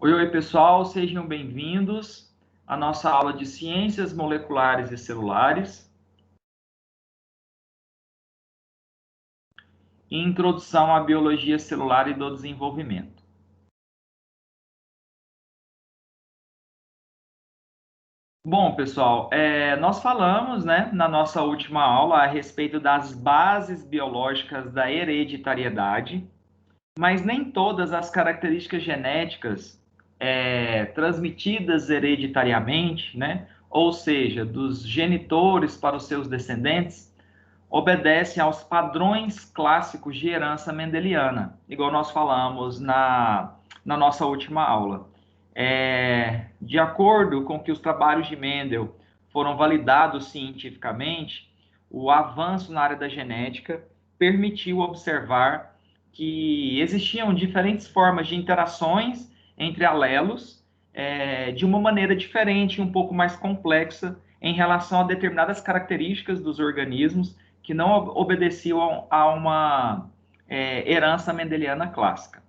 Oi, pessoal, sejam bem-vindos à nossa aula de Ciências Moleculares e Celulares e Introdução à Biologia Celular e do Desenvolvimento. Bom, pessoal, nós falamos, na nossa última aula a respeito das bases biológicas da hereditariedade, mas nem todas as características genéticas transmitidas hereditariamente, ou seja, dos genitores para os seus descendentes, obedecem aos padrões clássicos de herança mendeliana, igual nós falamos na nossa última aula. De acordo com que os trabalhos de Mendel foram validados cientificamente, o avanço na área da genética permitiu observar que existiam diferentes formas de interações entre alelos, de uma maneira diferente, um pouco mais complexa, em relação a determinadas características dos organismos que não obedeciam a uma herança mendeliana clássica.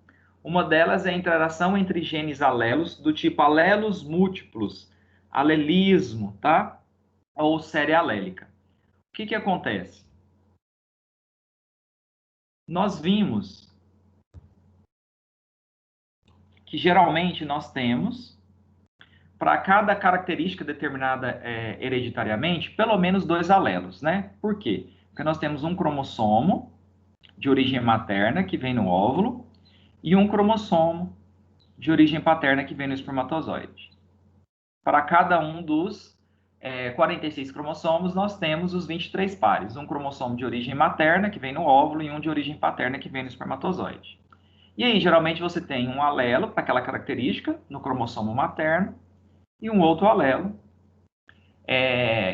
Uma delas é a interação entre genes alelos, do tipo alelos múltiplos, alelismo, tá? Ou série alélica. O que acontece? Nós vimos que geralmente nós temos, para cada característica determinada hereditariamente, pelo menos 2 alelos, né? Por quê? Porque nós temos um cromossomo de origem materna, que vem no óvulo, e um cromossomo de origem paterna, que vem no espermatozoide. Para cada um dos 46 cromossomos, nós temos os 23 pares. Um cromossomo de origem materna, que vem no óvulo, e um de origem paterna, que vem no espermatozoide. E aí, geralmente, você tem um alelo para aquela característica no cromossomo materno e um outro alelo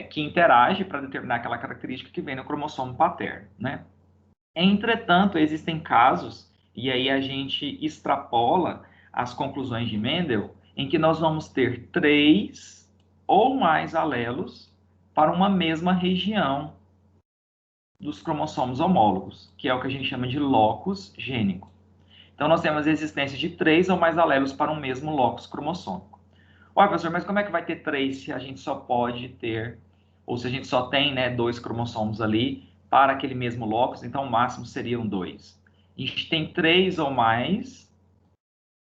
que interage para determinar aquela característica que vem no cromossomo paterno, né? Entretanto, existem casos, e aí a gente extrapola as conclusões de Mendel, em que nós vamos ter 3 ou mais alelos para uma mesma região dos cromossomos homólogos, que é o que a gente chama de locus gênico. Então, nós temos a existência de 3 ou mais alelos para um mesmo locus cromossômico. Olha, professor, mas como é que vai ter 3 se a gente só pode ter, ou se a gente só tem 2 cromossomos ali para aquele mesmo locus, então o máximo seriam 2. A gente tem 3 ou mais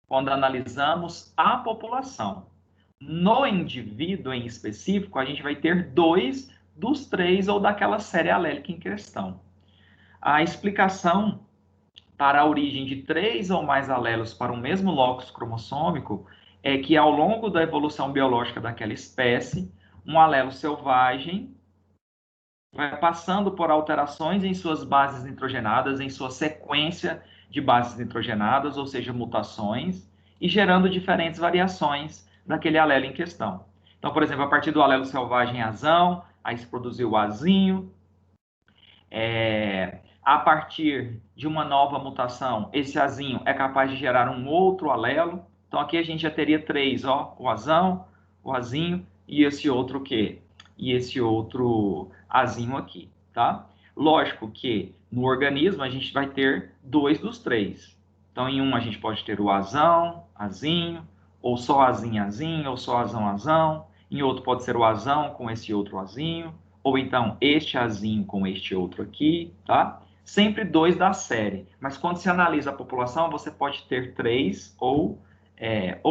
quando analisamos a população. No indivíduo em específico, a gente vai ter 2 dos 3 ou daquela série alélica em questão. A explicação para a origem de 3 ou mais alelos para o mesmo locus cromossômico é que, ao longo da evolução biológica daquela espécie, um alelo selvagem vai passando por alterações em suas bases nitrogenadas, em sua sequência de bases nitrogenadas, ou seja, mutações, e gerando diferentes variações daquele alelo em questão. Então, por exemplo, a partir do alelo selvagem azão, aí se produziu o azinho. A partir de uma nova mutação, esse azinho é capaz de gerar um outro alelo. Então, aqui a gente já teria 3, ó, o azão, o azinho e esse outro o quê? E esse outro azinho aqui, tá? Lógico que no organismo a gente vai ter 2 dos 3. Então, em um a gente pode ter o azão, azinho, ou só azinho, azinho, ou só azão, azão. Em outro pode ser o azão com esse outro azinho, ou então este azinho com este outro aqui, tá? Sempre 2 da série, mas quando se analisa a população, você pode ter 3 ou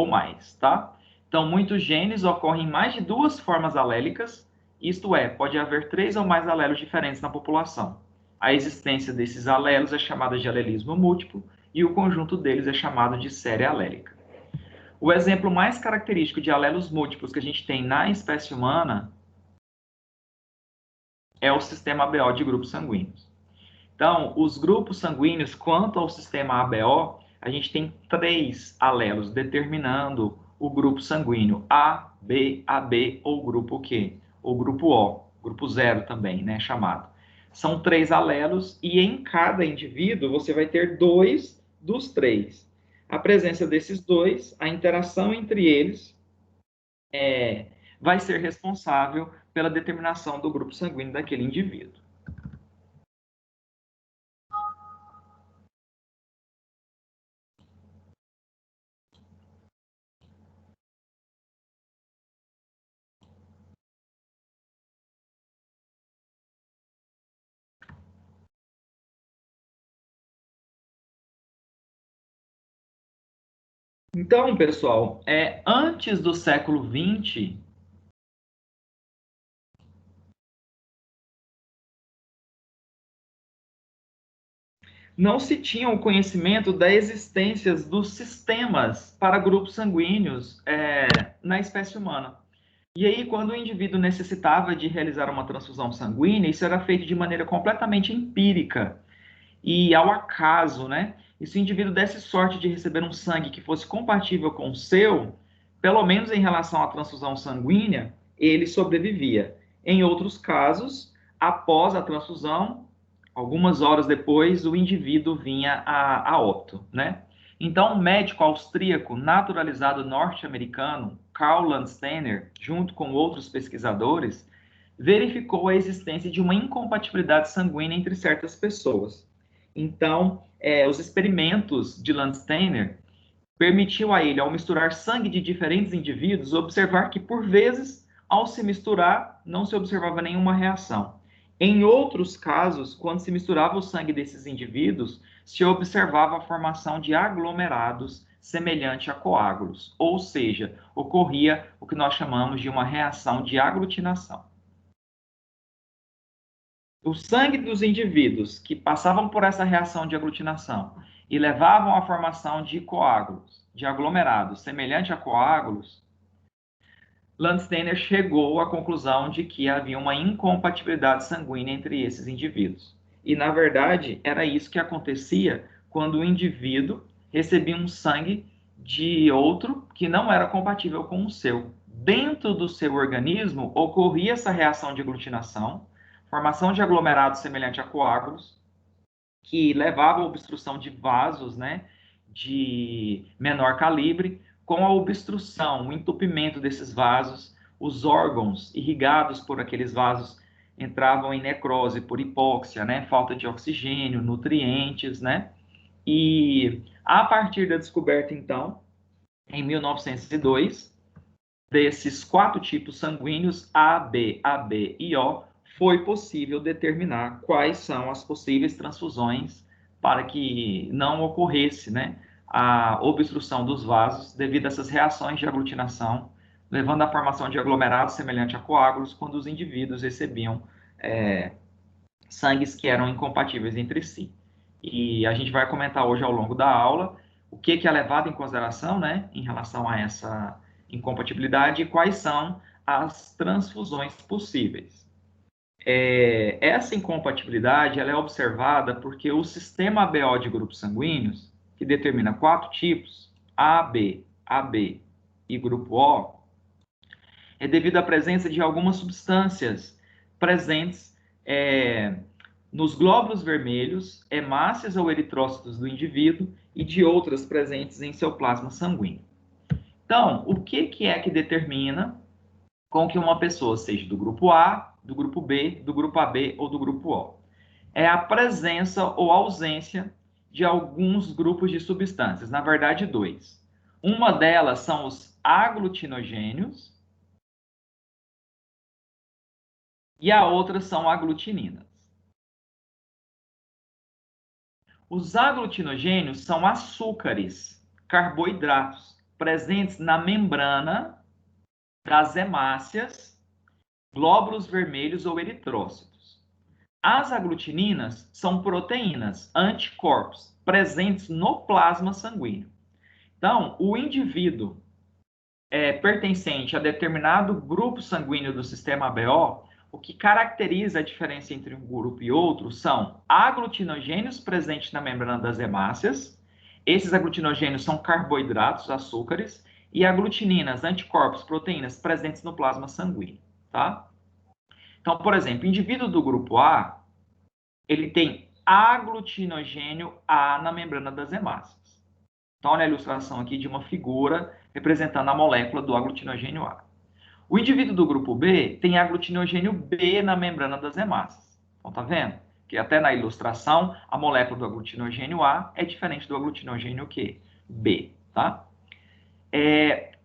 mais, tá? Então, muitos genes ocorrem em mais de 2 formas alélicas, isto é, pode haver 3 ou mais alelos diferentes na população. A existência desses alelos é chamada de alelismo múltiplo e o conjunto deles é chamado de série alélica. O exemplo mais característico de alelos múltiplos que a gente tem na espécie humana é o sistema ABO de grupos sanguíneos. Então, os grupos sanguíneos, quanto ao sistema ABO, a gente tem 3 alelos determinando o grupo sanguíneo A, B, AB ou grupo Q, ou grupo O, grupo 0 também, chamado. São 3 alelos e em cada indivíduo você vai ter 2 dos 3. A presença desses 2, a interação entre eles, vai ser responsável pela determinação do grupo sanguíneo daquele indivíduo. Então, pessoal, antes do século XX, não se tinha o conhecimento da existência dos sistemas para grupos sanguíneos na espécie humana. E aí, quando o indivíduo necessitava de realizar uma transfusão sanguínea, isso era feito de maneira completamente empírica e ao acaso, né? E se o indivíduo desse sorte de receber um sangue que fosse compatível com o seu, pelo menos em relação à transfusão sanguínea, ele sobrevivia. Em outros casos, após a transfusão, algumas horas depois, o indivíduo vinha a óbito, né? Então, um médico austríaco naturalizado norte-americano, Karl Landsteiner, junto com outros pesquisadores, verificou a existência de uma incompatibilidade sanguínea entre certas pessoas. Então, os experimentos de Landsteiner permitiu a ele, ao misturar sangue de diferentes indivíduos, observar que, por vezes, ao se misturar, não se observava nenhuma reação. Em outros casos, quando se misturava o sangue desses indivíduos, se observava a formação de aglomerados semelhante a coágulos, ou seja, ocorria o que nós chamamos de uma reação de aglutinação. O sangue dos indivíduos que passavam por essa reação de aglutinação e levavam à formação de coágulos, de aglomerados, semelhante a coágulos, Landsteiner chegou à conclusão de que havia uma incompatibilidade sanguínea entre esses indivíduos. E, na verdade, era isso que acontecia quando o indivíduo recebia um sangue de outro que não era compatível com o seu. Dentro do seu organismo ocorria essa reação de aglutinação, formação de aglomerados semelhante a coágulos, que levava à obstrução de vasos, né, de menor calibre. Com a obstrução, o entupimento desses vasos, os órgãos irrigados por aqueles vasos entravam em necrose por hipóxia, né, falta de oxigênio, nutrientes, né? E a partir da descoberta, então, em 1902, desses 4 tipos sanguíneos, AB, AB e O, foi possível determinar quais são as possíveis transfusões para que não ocorresse, né, a obstrução dos vasos devido a essas reações de aglutinação, levando à formação de aglomerados semelhante a coágulos quando os indivíduos recebiam sangues que eram incompatíveis entre si. E a gente vai comentar hoje ao longo da aula o que é levado em consideração, né, em relação a essa incompatibilidade e quais são as transfusões possíveis. Essa incompatibilidade ela é observada porque o sistema ABO de grupos sanguíneos, que determina 4 tipos, AB, AB e grupo O, é devido à presença de algumas substâncias presentes nos glóbulos vermelhos, hemácias ou eritrócitos do indivíduo e de outras presentes em seu plasma sanguíneo. Então, o que é que determina com que uma pessoa seja do grupo A, do grupo B, do grupo AB ou do grupo O? É a presença ou ausência de alguns grupos de substâncias, na verdade, 2. Uma delas são os aglutinogênios e a outra são aglutininas. Os aglutinogênios são açúcares, carboidratos, presentes na membrana das hemácias, glóbulos vermelhos ou eritrócitos. As aglutininas são proteínas, anticorpos, presentes no plasma sanguíneo. Então, o indivíduo pertencente a determinado grupo sanguíneo do sistema ABO, o que caracteriza a diferença entre um grupo e outro são aglutinogênios presentes na membrana das hemácias. Esses aglutinogênios são carboidratos, açúcares, e aglutininas, anticorpos, proteínas presentes no plasma sanguíneo, tá? Então, por exemplo, o indivíduo do grupo A, ele tem aglutinogênio A na membrana das hemácias. Então, olha a ilustração aqui de uma figura representando a molécula do aglutinogênio A. O indivíduo do grupo B tem aglutinogênio B na membrana das hemácias. Então, tá vendo? Que até na ilustração, a molécula do aglutinogênio A é diferente do aglutinogênio Q, B, tá?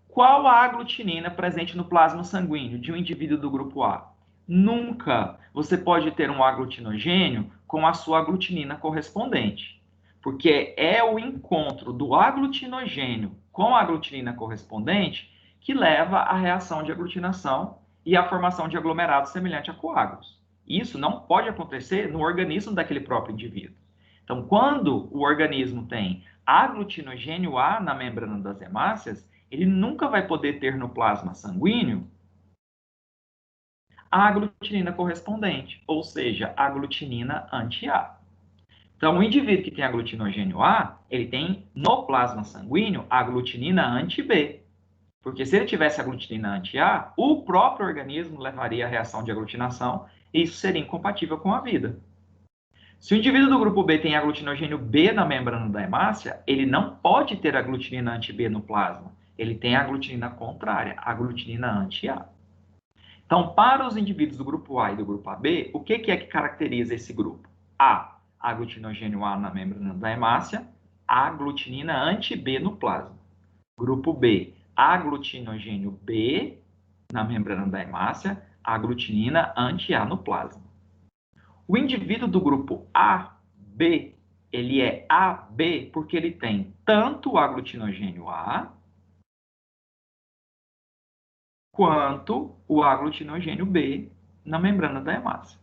Qual a aglutinina presente no plasma sanguíneo de um indivíduo do grupo A? Nunca você pode ter um aglutinogênio com a sua aglutinina correspondente, porque é o encontro do aglutinogênio com a aglutinina correspondente, que leva à reação de aglutinação e à formação de aglomerados semelhante a coágulos. Isso não pode acontecer no organismo daquele próprio indivíduo. Então, quando o organismo tem aglutinogênio A na membrana das hemácias, ele nunca vai poder ter no plasma sanguíneo a aglutinina correspondente, ou seja, a aglutinina anti-A. Então, o indivíduo que tem aglutinogênio A, ele tem no plasma sanguíneo a aglutinina anti-B. Porque se ele tivesse aglutinina anti-A, o próprio organismo levaria a reação de aglutinação e isso seria incompatível com a vida. Se o indivíduo do grupo B tem aglutinogênio B na membrana da hemácia, ele não pode ter aglutinina anti-B no plasma. Ele tem a aglutinina contrária, a aglutinina anti-A. Então, para os indivíduos do grupo A e do grupo AB, o que é que caracteriza esse grupo? A, aglutinogênio A na membrana da hemácia, aglutinina anti-B no plasma. Grupo B, aglutinogênio B na membrana da hemácia, aglutinina anti-A no plasma. O indivíduo do grupo AB, ele é AB porque ele tem tanto o aglutinogênio A quanto o aglutinogênio B na membrana da hemácia.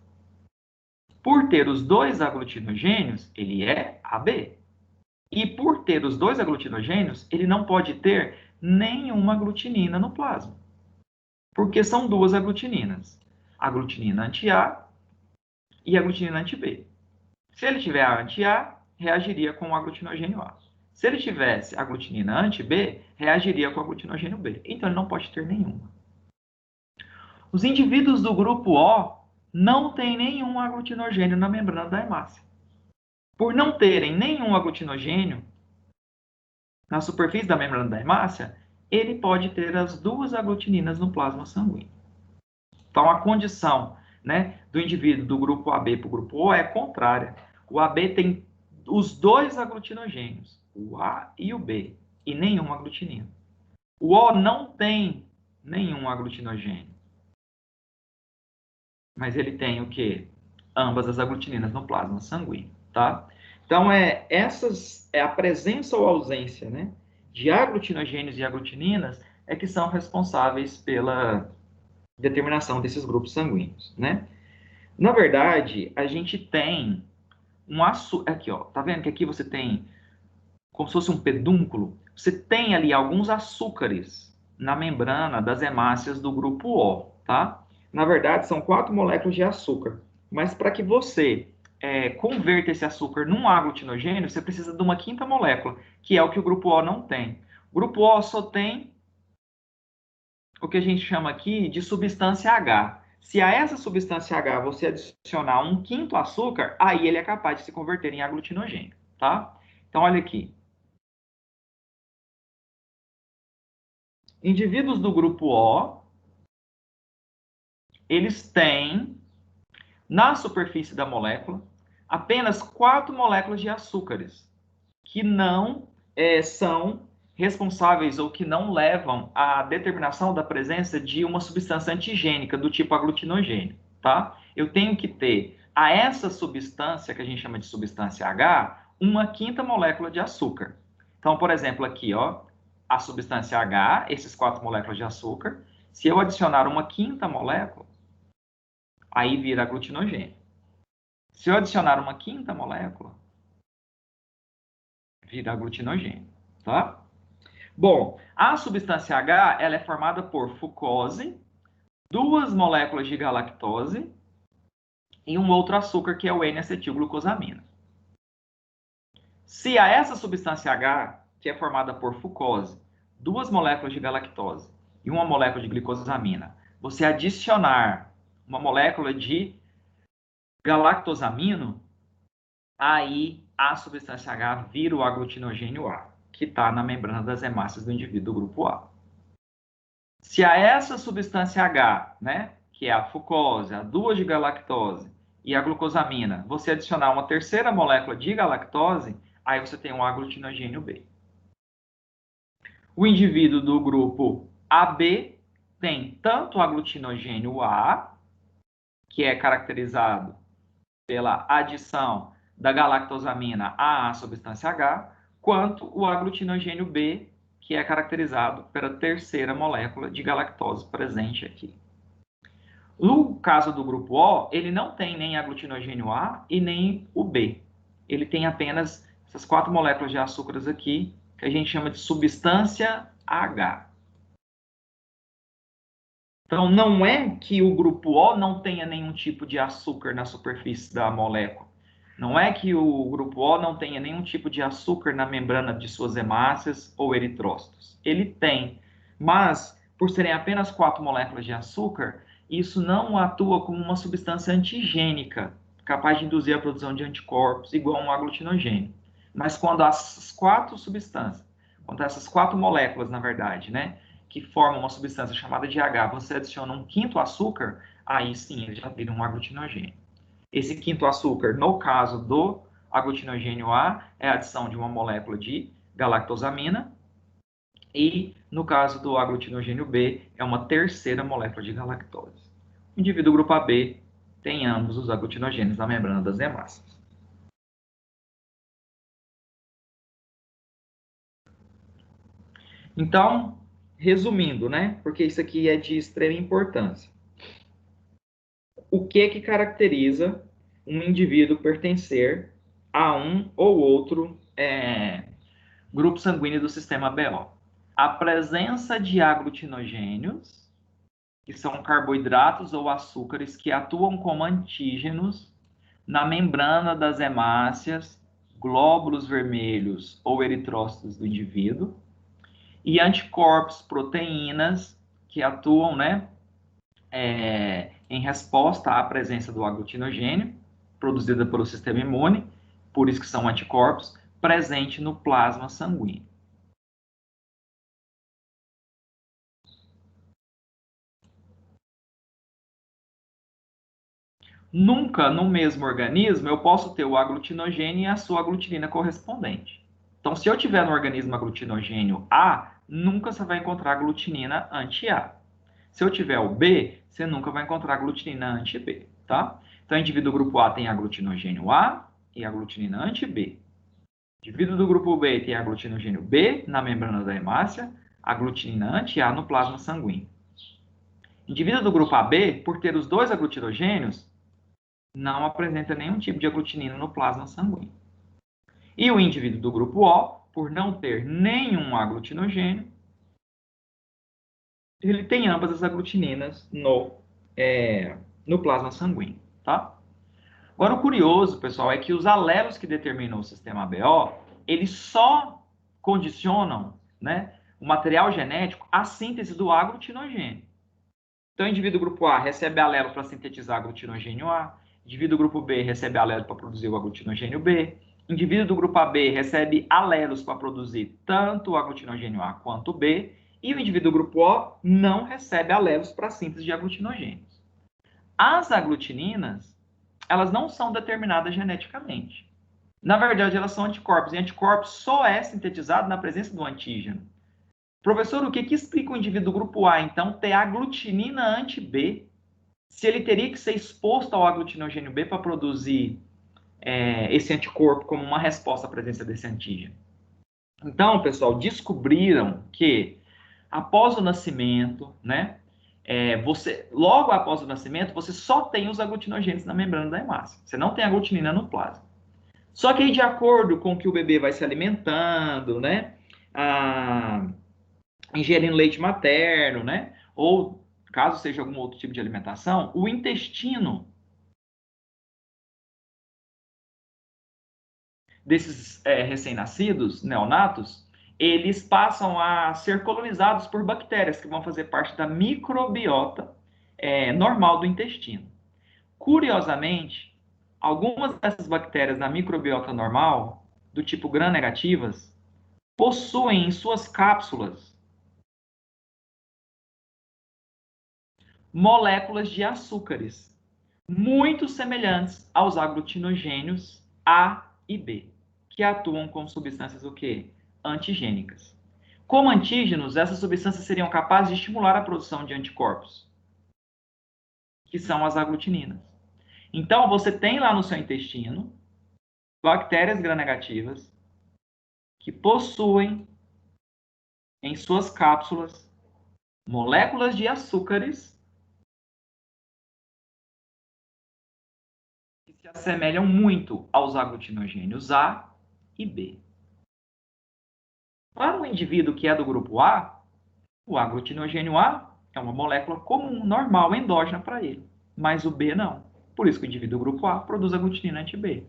Por ter os dois aglutinogênios, ele é AB. E por ter os dois aglutinogênios, ele não pode ter nenhuma aglutinina no plasma. Porque são duas aglutininas. Aglutinina anti-A e aglutinina anti-B. Se ele tiver a anti-A, reagiria com o aglutinogênio A. Se ele tivesse aglutinina anti-B, reagiria com o aglutinogênio B. Então, ele não pode ter nenhuma. Os indivíduos do grupo O não têm nenhum aglutinogênio na membrana da hemácia. Por não terem nenhum aglutinogênio na superfície da membrana da hemácia, ele pode ter as duas aglutininas no plasma sanguíneo. Então, a condição, né, do indivíduo do grupo AB para o grupo O é contrária. O AB tem os dois aglutinogênios, o A e o B, e nenhuma aglutinina. O O não tem nenhum aglutinogênio. Mas ele tem o quê? Ambas as aglutininas no plasma sanguíneo, tá? Então, é a presença ou ausência, né, de aglutinogênios e aglutininas é que são responsáveis pela determinação desses grupos sanguíneos, né? Na verdade, a gente tem um açúcar... Aqui, ó, tá vendo que aqui você tem como se fosse um pedúnculo? Você tem ali alguns açúcares na membrana das hemácias do grupo O, tá? Na verdade, são 4 moléculas de açúcar. Mas para que você converta esse açúcar num aglutinogênio, você precisa de uma quinta molécula, que é o que o grupo O não tem. O grupo O só tem o que a gente chama aqui de substância H. Se a essa substância H você adicionar um quinto açúcar, aí ele é capaz de se converter em aglutinogênio, tá? Então, olha aqui. Indivíduos do grupo O, eles têm, na superfície da molécula, apenas 4 moléculas de açúcares, que não são responsáveis ou que não levam à determinação da presença de uma substância antigênica do tipo aglutinogênio, tá? Eu tenho que ter a essa substância, que a gente chama de substância H, uma quinta molécula de açúcar. Então, por exemplo, aqui, ó, a substância H, esses 4 moléculas de açúcar, se eu adicionar uma quinta molécula, aí vira aglutinogênio. Se eu adicionar uma quinta molécula, vira aglutinogênio, tá? Bom, a substância H, ela é formada por fucose, 2 moléculas de galactose e um outro açúcar que é o N-acetilglucosamina. Se a essa substância H, que é formada por fucose, 2 moléculas de galactose e uma molécula de glicosamina, você adicionar uma molécula de galactosamino, aí a substância H vira o aglutinogênio A, que está na membrana das hemácias do indivíduo do grupo A. Se a essa substância H, né, que é a fucose, a 2 de galactose e a glucosamina, você adicionar uma terceira molécula de galactose, aí você tem um aglutinogênio B. O indivíduo do grupo AB tem tanto o aglutinogênio A, que é caracterizado pela adição da galactosamina à substância H, quanto o aglutinogênio B, que é caracterizado pela terceira molécula de galactose presente aqui. No caso do grupo O, ele não tem nem aglutinogênio A e nem o B. Ele tem apenas essas 4 moléculas de açúcares aqui, que a gente chama de substância H. Então, não é que o grupo O não tenha nenhum tipo de açúcar na superfície da molécula. Não é que o grupo O não tenha nenhum tipo de açúcar na membrana de suas hemácias ou eritrócitos. Ele tem, mas por serem apenas 4 moléculas de açúcar, isso não atua como uma substância antigênica, capaz de induzir a produção de anticorpos, igual um aglutinogênio. Mas quando essas 4 substâncias, quando essas 4 moléculas, na verdade, né, que formam uma substância chamada de H, você adiciona um quinto açúcar, aí sim ele já vira um aglutinogênio. Esse quinto açúcar, no caso do aglutinogênio A, é a adição de uma molécula de galactosamina, e no caso do aglutinogênio B, é uma terceira molécula de galactose. O indivíduo grupo AB tem ambos os aglutinogênios na membrana das hemácias. Então, resumindo, né? Porque isso aqui é de extrema importância. O que caracteriza um indivíduo pertencer a um ou outro grupo sanguíneo do sistema BO? A presença de aglutinogênios, que são carboidratos ou açúcares que atuam como antígenos na membrana das hemácias, glóbulos vermelhos ou eritrócitos do indivíduo, e anticorpos, proteínas que atuam, né, em resposta à presença do aglutinogênio, produzida pelo sistema imune, por isso que são anticorpos, presente no plasma sanguíneo. Nunca no mesmo organismo eu posso ter o aglutinogênio e a sua aglutinina correspondente. Então, se eu tiver no organismo aglutinogênio A, nunca você vai encontrar aglutinina anti-A. Se eu tiver o B, você nunca vai encontrar aglutinina anti-B, tá? Então, o indivíduo do grupo A tem aglutinogênio A e aglutinina anti-B. O indivíduo do grupo B tem aglutinogênio B na membrana da hemácia, aglutinina anti-A no plasma sanguíneo. O indivíduo do grupo AB, por ter os dois aglutinogênios, não apresenta nenhum tipo de aglutinina no plasma sanguíneo. E o indivíduo do grupo O, por não ter nenhum aglutinogênio, ele tem ambas as aglutininas no plasma sanguíneo, tá? Agora, o curioso, pessoal, é que os alelos que determinam o sistema BO, eles só condicionam, né, o material genético à síntese do aglutinogênio. Então, o indivíduo do grupo A recebe alelo para sintetizar aglutinogênio A, o indivíduo do grupo B recebe alelo para produzir o aglutinogênio B, o indivíduo do grupo AB recebe alelos para produzir tanto o aglutinogênio A quanto o B, e o indivíduo do grupo O não recebe alelos para síntese de aglutinogênios. As aglutininas, elas não são determinadas geneticamente. Na verdade, elas são anticorpos, e anticorpos só é sintetizado na presença do antígeno. Professor, o que explica o indivíduo do grupo A, então, ter aglutinina anti-B, se ele teria que ser exposto ao aglutinogênio B para produzir esse anticorpo como uma resposta à presença desse antígeno? Então, pessoal, descobriram que após o nascimento, né, logo após o nascimento, você só tem os aglutinogênios na membrana da hemácia. Você não tem aglutinina no plasma. Só que aí, de acordo com que o bebê vai se alimentando, né, ingerindo leite materno, né, ou caso seja algum outro tipo de alimentação, o intestino desses recém-nascidos, neonatos, eles passam a ser colonizados por bactérias que vão fazer parte da microbiota normal do intestino. Curiosamente, algumas dessas bactérias da microbiota normal, do tipo gram-negativas, possuem em suas cápsulas moléculas de açúcares muito semelhantes aos aglutinogênios A e B, que atuam como substâncias o quê? Antigênicas. Como antígenos, essas substâncias seriam capazes de estimular a produção de anticorpos, que são as aglutininas. Então, você tem lá no seu intestino bactérias gram-negativas que possuem em suas cápsulas moléculas de açúcares que se assemelham muito aos aglutinogênios A e B. Para o indivíduo que é do grupo A, o aglutinogênio A é uma molécula comum, normal, endógena para ele, mas o B não. Por isso que o indivíduo do grupo A produz aglutinina anti-B.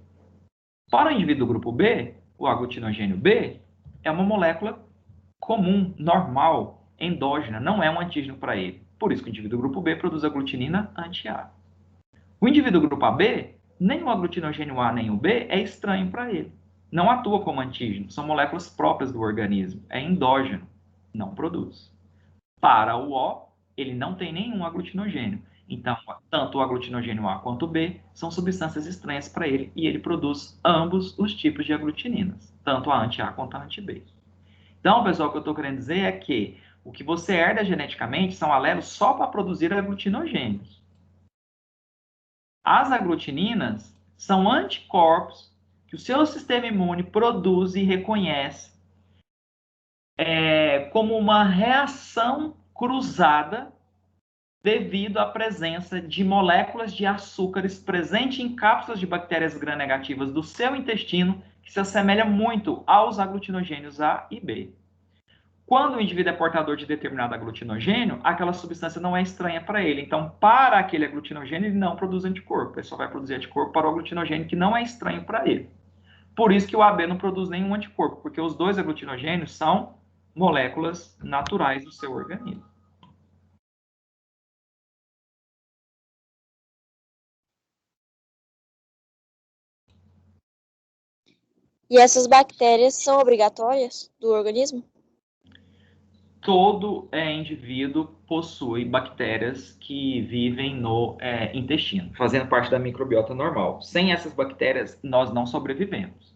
Para o indivíduo do grupo B, o aglutinogênio B é uma molécula comum, normal, endógena, não é um antígeno para ele. Por isso que o indivíduo do grupo B produz aglutinina anti-A. O indivíduo do grupo AB, nem o aglutinogênio A nem o B é estranho para ele. Não atua como antígeno, são moléculas próprias do organismo, é endógeno, não produz. Para o O, ele não tem nenhum aglutinogênio. Então, tanto o aglutinogênio A quanto o B são substâncias estranhas para ele e ele produz ambos os tipos de aglutininas, tanto a anti-A quanto a anti-B. Então, pessoal, o que eu estou querendo dizer é que o que você herda geneticamente são alelos só para produzir aglutinogênios. As aglutininas são anticorpos que o seu sistema imune produz e reconhece como uma reação cruzada devido à presença de moléculas de açúcares presentes em cápsulas de bactérias gram-negativas do seu intestino, que se assemelha muito aos aglutinogênios A e B. Quando o indivíduo é portador de determinado aglutinogênio, aquela substância não é estranha para ele. Então, para aquele aglutinogênio, ele não produz anticorpo. Ele só vai produzir anticorpo para o aglutinogênio que não é estranho para ele. Por isso que o AB não produz nenhum anticorpo, porque os dois aglutinogênios são moléculas naturais do seu organismo. E essas bactérias são obrigatórias do organismo? Todo indivíduo possui bactérias que vivem no intestino, fazendo parte da microbiota normal. Sem essas bactérias, nós não sobrevivemos.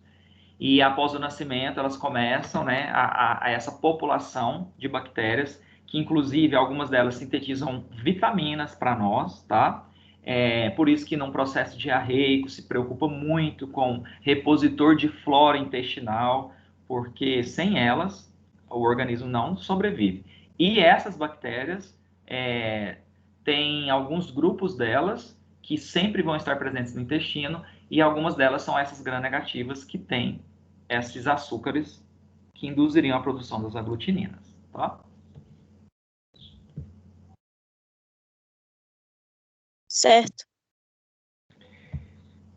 E após o nascimento, elas começam, né, a essa população de bactérias, que inclusive algumas delas sintetizam vitaminas para nós, tá? Por isso que num processo diarreico se preocupa muito com repositor de flora intestinal, porque sem elas o organismo não sobrevive. E essas bactérias têm alguns grupos delas que sempre vão estar presentes no intestino, e algumas delas são essas gram-negativas que têm esses açúcares que induziriam a produção das aglutininas, tá? Certo.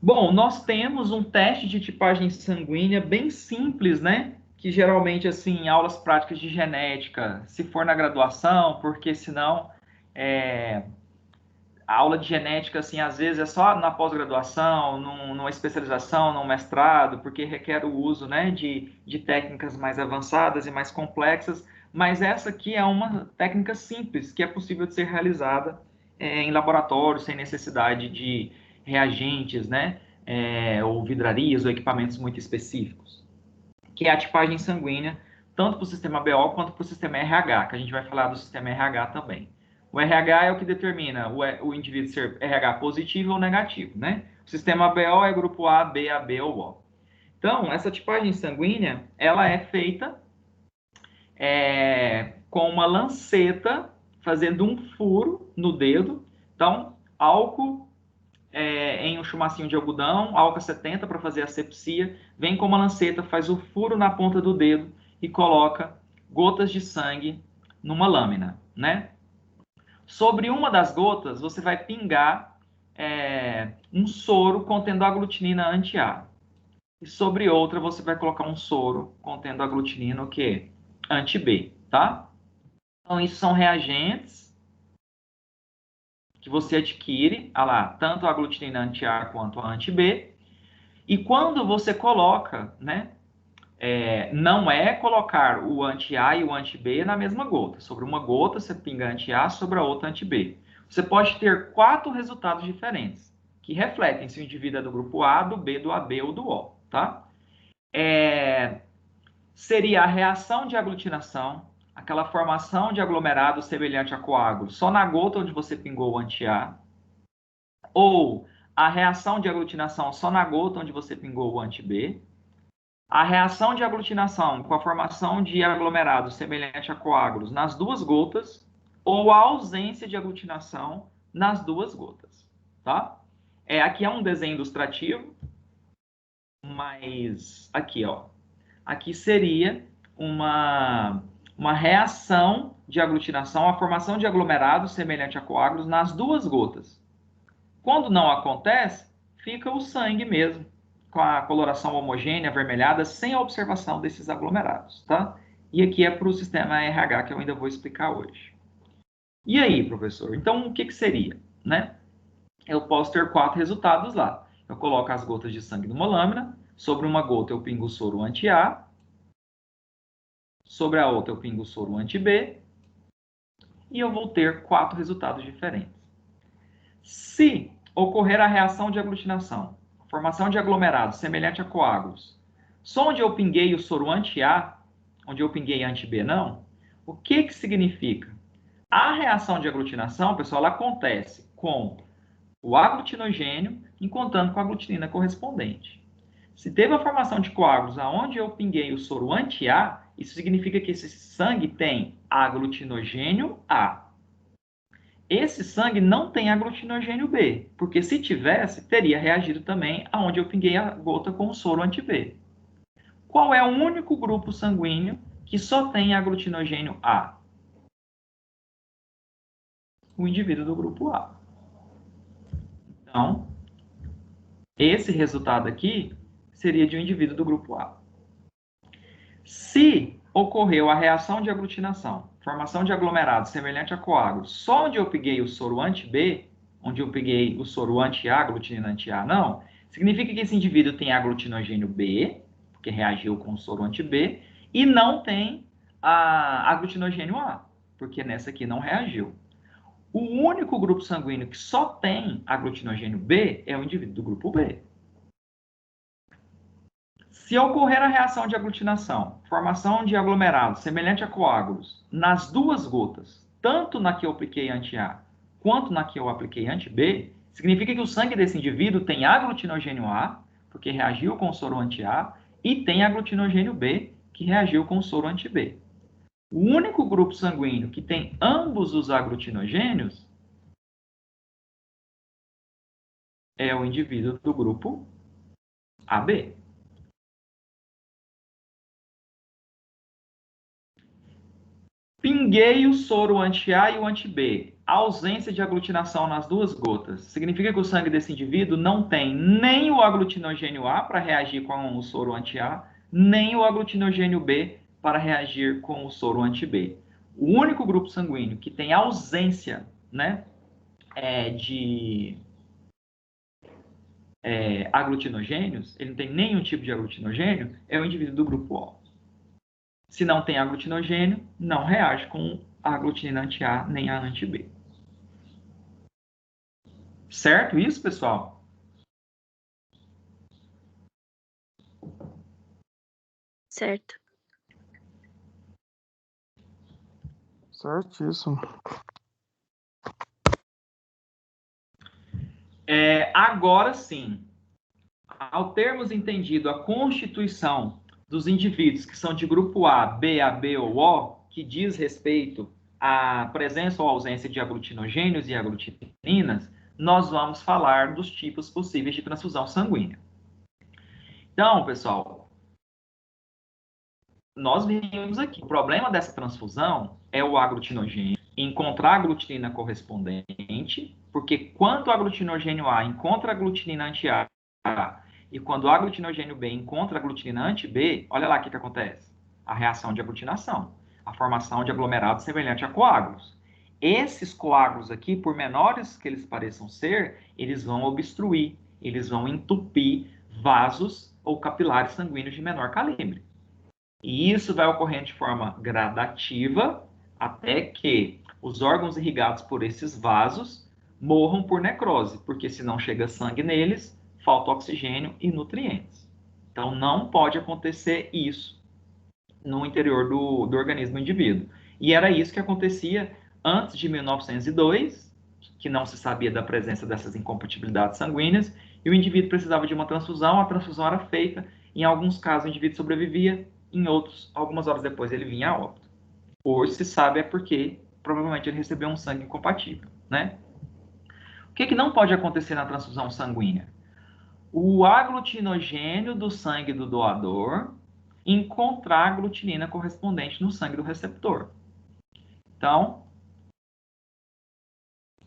Bom, nós temos um teste de tipagem sanguínea bem simples, né? Que geralmente, assim, em aulas práticas de genética, se for na graduação, porque senão a aula de genética, assim, às vezes é só na pós-graduação, numa especialização, num mestrado, porque requer o uso, né, de técnicas mais avançadas e mais complexas, mas essa aqui é uma técnica simples, que é possível de ser realizada em laboratório, sem necessidade de reagentes, né, ou vidrarias ou equipamentos muito específicos, que é a tipagem sanguínea, tanto para o sistema BO quanto para o sistema RH, que a gente vai falar do sistema RH também. O RH é o que determina o indivíduo ser RH positivo ou negativo, né? O sistema BO é grupo A, B, AB ou O. Então, essa tipagem sanguínea, ela é feita com uma lanceta, fazendo um furo no dedo. Então, álcool em um chumacinho de algodão, álcool 70 para fazer asepsia, vem com uma lanceta, faz o furo na ponta do dedo e coloca gotas de sangue numa lâmina, né? Sobre uma das gotas, você vai pingar um soro contendo aglutinina anti-A. E sobre outra, você vai colocar um soro contendo aglutinina, o quê? Anti-B, tá? Então, isso são reagentes que você adquire, tanto a aglutinina anti-A quanto a anti-B. E quando você coloca, né? Não é colocar o anti-A e o anti-B na mesma gota. Sobre uma gota, você pinga anti-A, sobre a outra anti-B. Você pode ter 4 resultados diferentes, que refletem se o indivíduo é do grupo A, do B, do AB ou do O, tá? Seria a reação de aglutinação, aquela formação de aglomerado semelhante a coágulo, só na gota onde você pingou o anti-A, ou a reação de aglutinação só na gota onde você pingou o anti-B, a reação de aglutinação com a formação de aglomerados semelhante a coágulos nas duas gotas ou a ausência de aglutinação nas duas gotas, tá? Aqui é um desenho ilustrativo, mas aqui, ó, aqui seria uma reação de aglutinação, a formação de aglomerados semelhante a coágulos nas duas gotas. Quando não acontece, fica o sangue mesmo, com a coloração homogênea, avermelhada, sem a observação desses aglomerados, tá? E aqui é para o sistema RH, que eu ainda vou explicar hoje. E aí, professor? Então, o que seria, né? Eu posso ter 4 resultados lá. Eu coloco as gotas de sangue numa lâmina, sobre uma gota eu pingo o soro anti-A, sobre a outra eu pingo o soro anti-B, e eu vou ter 4 resultados diferentes. Se ocorrer a reação de aglutinação, formação de aglomerados semelhante a coágulos, só onde eu pinguei o soro anti-A, onde eu pinguei anti-B não, o que significa? A reação de aglutinação, pessoal, ela acontece com o aglutinogênio encontrando com a aglutinina correspondente. Se teve a formação de coágulos aonde eu pinguei o soro anti-A, isso significa que esse sangue tem aglutinogênio A. Esse sangue não tem aglutinogênio B, porque se tivesse, teria reagido também aonde eu pinguei a gota com o soro anti-B. Qual é o único grupo sanguíneo que só tem aglutinogênio A? O indivíduo do grupo A. Então, esse resultado aqui seria de um indivíduo do grupo A. Se ocorreu a reação de aglutinação, formação de aglomerados semelhante a coágulos, só onde eu peguei o soro anti-B, onde eu peguei o soro anti-A, aglutinina anti-A, não, significa que esse indivíduo tem aglutinogênio B, porque reagiu com o soro anti-B, e não tem aglutinogênio A, porque nessa aqui não reagiu. O único grupo sanguíneo que só tem aglutinogênio B é o indivíduo do grupo B. Se ocorrer a reação de aglutinação, formação de aglomerados semelhante a coágulos, nas duas gotas, tanto na que eu apliquei anti-A quanto na que eu apliquei anti-B, significa que o sangue desse indivíduo tem aglutinogênio A, porque reagiu com o soro anti-A, e tem aglutinogênio B, que reagiu com o soro anti-B. O único grupo sanguíneo que tem ambos os aglutinogênios é o indivíduo do grupo AB. Pinguei o soro anti-A e o anti-B. Ausência de aglutinação nas duas gotas. Significa que o sangue desse indivíduo não tem nem o aglutinogênio A para reagir com o soro anti-A, nem o aglutinogênio B para reagir com o soro anti-B. O único grupo sanguíneo que tem ausência, né, de aglutinogênios, ele não tem nenhum tipo de aglutinogênio, é o indivíduo do grupo O. Se não tem aglutinogênio, não reage com a aglutinina anti-A nem a anti-B. Certo isso, pessoal? Certo. Certíssimo. Agora sim, ao termos entendido a constituição dos indivíduos que são de grupo A, B, AB ou O, que diz respeito à presença ou ausência de aglutinogênios e aglutininas, nós vamos falar dos tipos possíveis de transfusão sanguínea. Então, pessoal, nós vimos aqui, o problema dessa transfusão é o aglutinogênio encontrar a aglutinina correspondente, porque quando o aglutinogênio A encontra a aglutinina anti-A e quando o aglutinogênio B encontra a aglutinina anti-B, olha lá o que acontece. A reação de aglutinação, a formação de aglomerados semelhante a coágulos. Esses coágulos aqui, por menores que eles pareçam ser, eles vão obstruir, eles vão entupir vasos ou capilares sanguíneos de menor calibre. E isso vai ocorrendo de forma gradativa até que os órgãos irrigados por esses vasos morram por necrose, porque se não chega sangue neles, falta oxigênio e nutrientes. Então, não pode acontecer isso no interior do organismo do indivíduo. E era isso que acontecia antes de 1902, que não se sabia da presença dessas incompatibilidades sanguíneas, e o indivíduo precisava de uma transfusão, a transfusão era feita Em alguns casos, o indivíduo sobrevivia, em outros, algumas horas depois, ele vinha a óbito. Hoje se sabe é porque provavelmente ele recebeu um sangue incompatível, né? O que não pode acontecer na transfusão sanguínea? O aglutinogênio do sangue do doador encontrar a aglutinina correspondente no sangue do receptor. Então,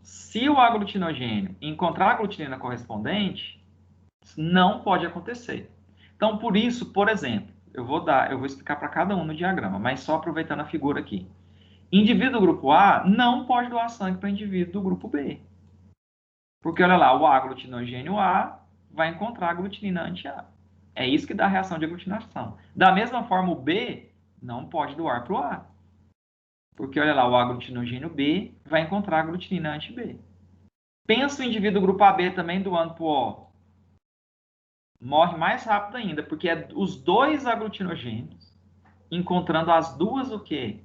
se o aglutinogênio encontrar a aglutinina correspondente, não pode acontecer. Então, por isso, por exemplo, eu vou explicar para cada um no diagrama, mas só aproveitando a figura aqui. Indivíduo do grupo A não pode doar sangue para indivíduo do grupo B. Porque, olha lá, o aglutinogênio A vai encontrar a glutinina anti-A. É isso que dá a reação de aglutinação. Da mesma forma, o B não pode doar para o A. Porque, olha lá, o aglutinogênio B vai encontrar a glutinina anti-B. Pensa o indivíduo do grupo AB também doando para o O. Morre mais rápido ainda, porque é os dois aglutinogênios encontrando as duas o quê?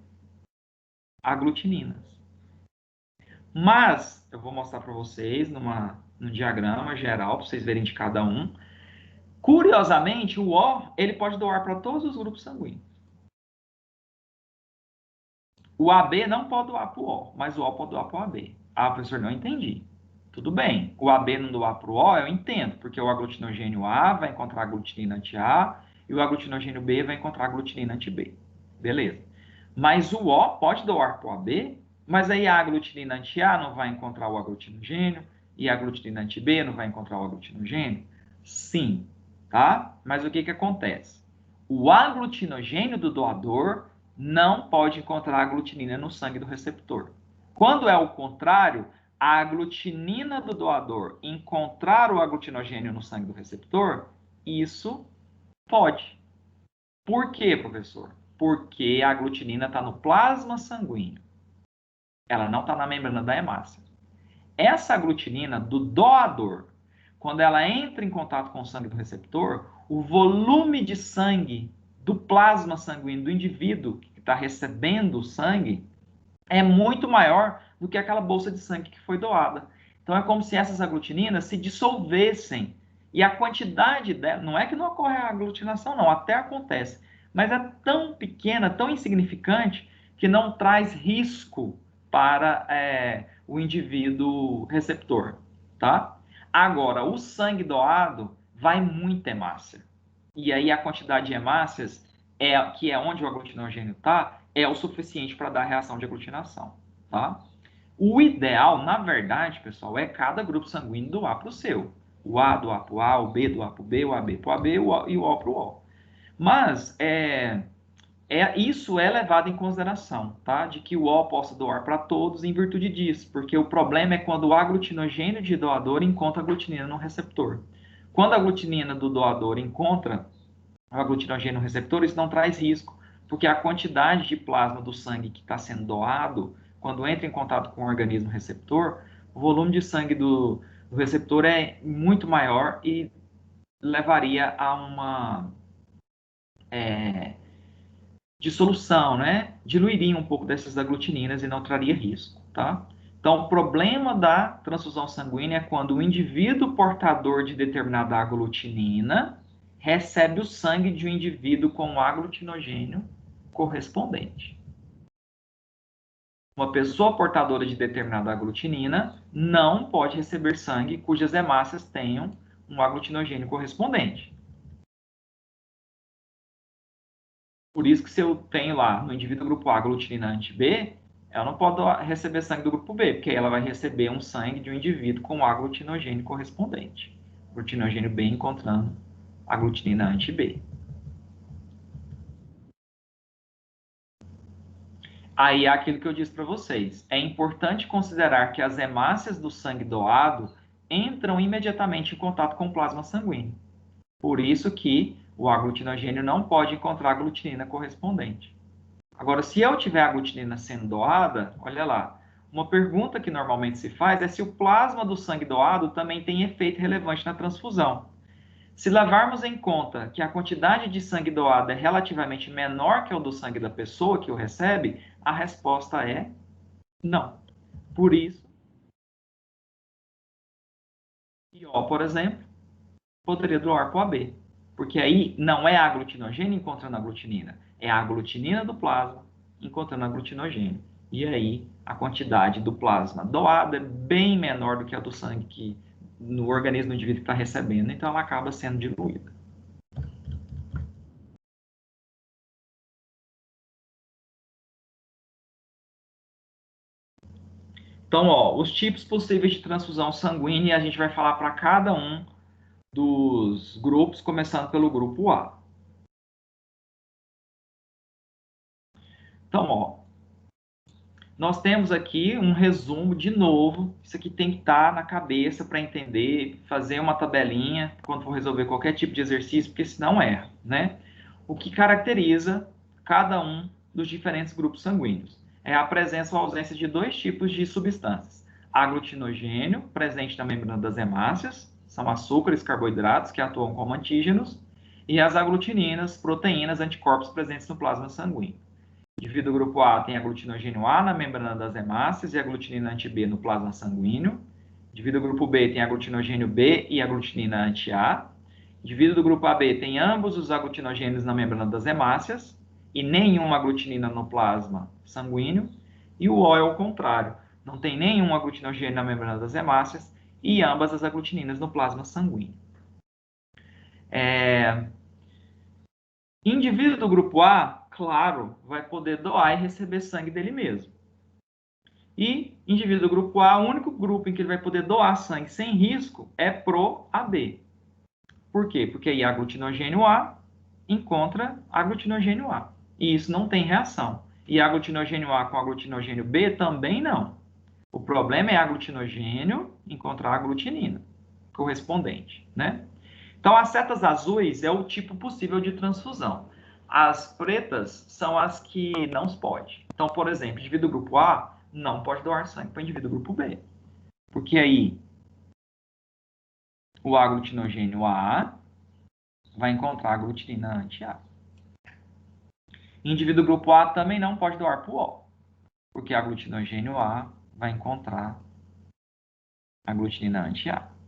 Aglutininas. Mas, eu vou mostrar para vocês num diagrama geral, para vocês verem de cada um. Curiosamente, o O ele pode doar para todos os grupos sanguíneos. O AB não pode doar para o O, mas o O pode doar para o AB. Ah, professor, não entendi. Tudo bem, o AB não doar para o O, eu entendo, porque o aglutinogênio A vai encontrar a glutinina anti-A e o aglutinogênio B vai encontrar a glutinina anti-B. Beleza. Mas o O pode doar para o AB, mas aí a aglutinina anti-A não vai encontrar o aglutinogênio e a aglutinina anti-B não vai encontrar o aglutinogênio? Sim, tá? Mas o que que acontece? O aglutinogênio do doador não pode encontrar a aglutinina no sangue do receptor. Quando é o contrário, a aglutinina do doador encontrar o aglutinogênio no sangue do receptor, isso pode. Por quê, professor? Porque a aglutinina está no plasma sanguíneo. Ela não está na membrana da hemácia. Essa aglutinina do doador, quando ela entra em contato com o sangue do receptor, o volume de sangue do plasma sanguíneo do indivíduo que está recebendo o sangue é muito maior do que aquela bolsa de sangue que foi doada. Então é como se essas aglutininas se dissolvessem. E a quantidade dela, não é que não ocorre a aglutinação, não, até acontece, mas é tão pequena, tão insignificante, que não traz risco para o indivíduo receptor, tá? Agora, o sangue doado vai muita hemácia. E aí a quantidade de hemácias, que é onde o aglutinogênio está, é o suficiente para dar a reação de aglutinação, tá? O ideal, na verdade, pessoal, é cada grupo sanguíneo doar para o seu. O A doar para o A, o B doar para o B, o AB para o AB e o O para o O. Mas isso é levado em consideração, tá? De que o O possa doar para todos em virtude disso, porque o problema é quando o aglutinogênio de doador encontra a aglutinina no receptor. Quando a aglutinina do doador encontra o aglutinogênio no receptor, isso não traz risco, porque a quantidade de plasma do sangue que está sendo doado, quando entra em contato com o organismo receptor, o volume de sangue do receptor é muito maior e levaria a uma dissolução, né? Diluiria um pouco dessas aglutininas e não traria risco, tá? Então, o problema da transfusão sanguínea é quando o indivíduo portador de determinada aglutinina recebe o sangue de um indivíduo com aglutinogênio correspondente. Uma pessoa portadora de determinada aglutinina não pode receber sangue cujas hemácias tenham um aglutinogênio correspondente. Por isso que se eu tenho lá no indivíduo grupo A aglutinina anti-B, ela não pode receber sangue do grupo B, porque ela vai receber um sangue de um indivíduo com aglutinogênio correspondente. Aglutinogênio B encontrando aglutinina anti-B. Aí é aquilo que eu disse para vocês. É importante considerar que as hemácias do sangue doado entram imediatamente em contato com o plasma sanguíneo. Por isso que o aglutinogênio não pode encontrar a aglutinina correspondente. Agora, se eu tiver a aglutinina sendo doada, olha lá, uma pergunta que normalmente se faz é se o plasma do sangue doado também tem efeito relevante na transfusão. Se levarmos em conta que a quantidade de sangue doado é relativamente menor que o do sangue da pessoa que o recebe, a resposta é não. Por isso, o, por exemplo, poderia doar para o AB. Porque aí não é a aglutinogênio encontrando a aglutinina, é a aglutinina do plasma encontrando a aglutinogênio. E aí a quantidade do plasma doado é bem menor do que a do sangue que no organismo do indivíduo que está recebendo, então ela acaba sendo diluída. Então, ó, os tipos possíveis de transfusão sanguínea, a gente vai falar para cada um dos grupos, começando pelo grupo A. Então, ó, nós temos aqui um resumo, de novo, isso aqui tem que estar na cabeça para entender, fazer uma tabelinha quando for resolver qualquer tipo de exercício, porque senão erra, né? O que caracteriza cada um dos diferentes grupos sanguíneos é a presença ou ausência de dois tipos de substâncias. Aglutinogênio, presente na membrana das hemácias, são açúcares, carboidratos que atuam como antígenos, e as aglutininas, proteínas, anticorpos presentes no plasma sanguíneo. O indivíduo do grupo A tem aglutinogênio A na membrana das hemácias e aglutinina anti-B no plasma sanguíneo. O indivíduo do grupo B tem aglutinogênio B e aglutinina anti-A. O indivíduo do grupo AB tem ambos os aglutinogênios na membrana das hemácias e nenhuma aglutinina no plasma sanguíneo. E o O é o contrário, não tem nenhum aglutinogênio na membrana das hemácias e ambas as aglutininas no plasma sanguíneo. Indivíduo do grupo A, claro, vai poder doar e receber sangue dele mesmo. E indivíduo do grupo A, o único grupo em que ele vai poder doar sangue sem risco é pro AB. Por quê? Porque aí aglutinogênio A encontra aglutinogênio A. E isso não tem reação. E aglutinogênio A com aglutinogênio B também não. O problema é aglutinogênio encontrar aglutinina correspondente, né? Então, as setas azuis é o tipo possível de transfusão. As pretas são as que não se pode. Então, por exemplo, indivíduo do grupo A não pode doar sangue para o indivíduo do grupo B. Porque aí o aglutinogênio A vai encontrar a aglutinina anti-A. Indivíduo do grupo A também não pode doar para o O. Porque a aglutinogênio A vai encontrar a aglutinina anti-A.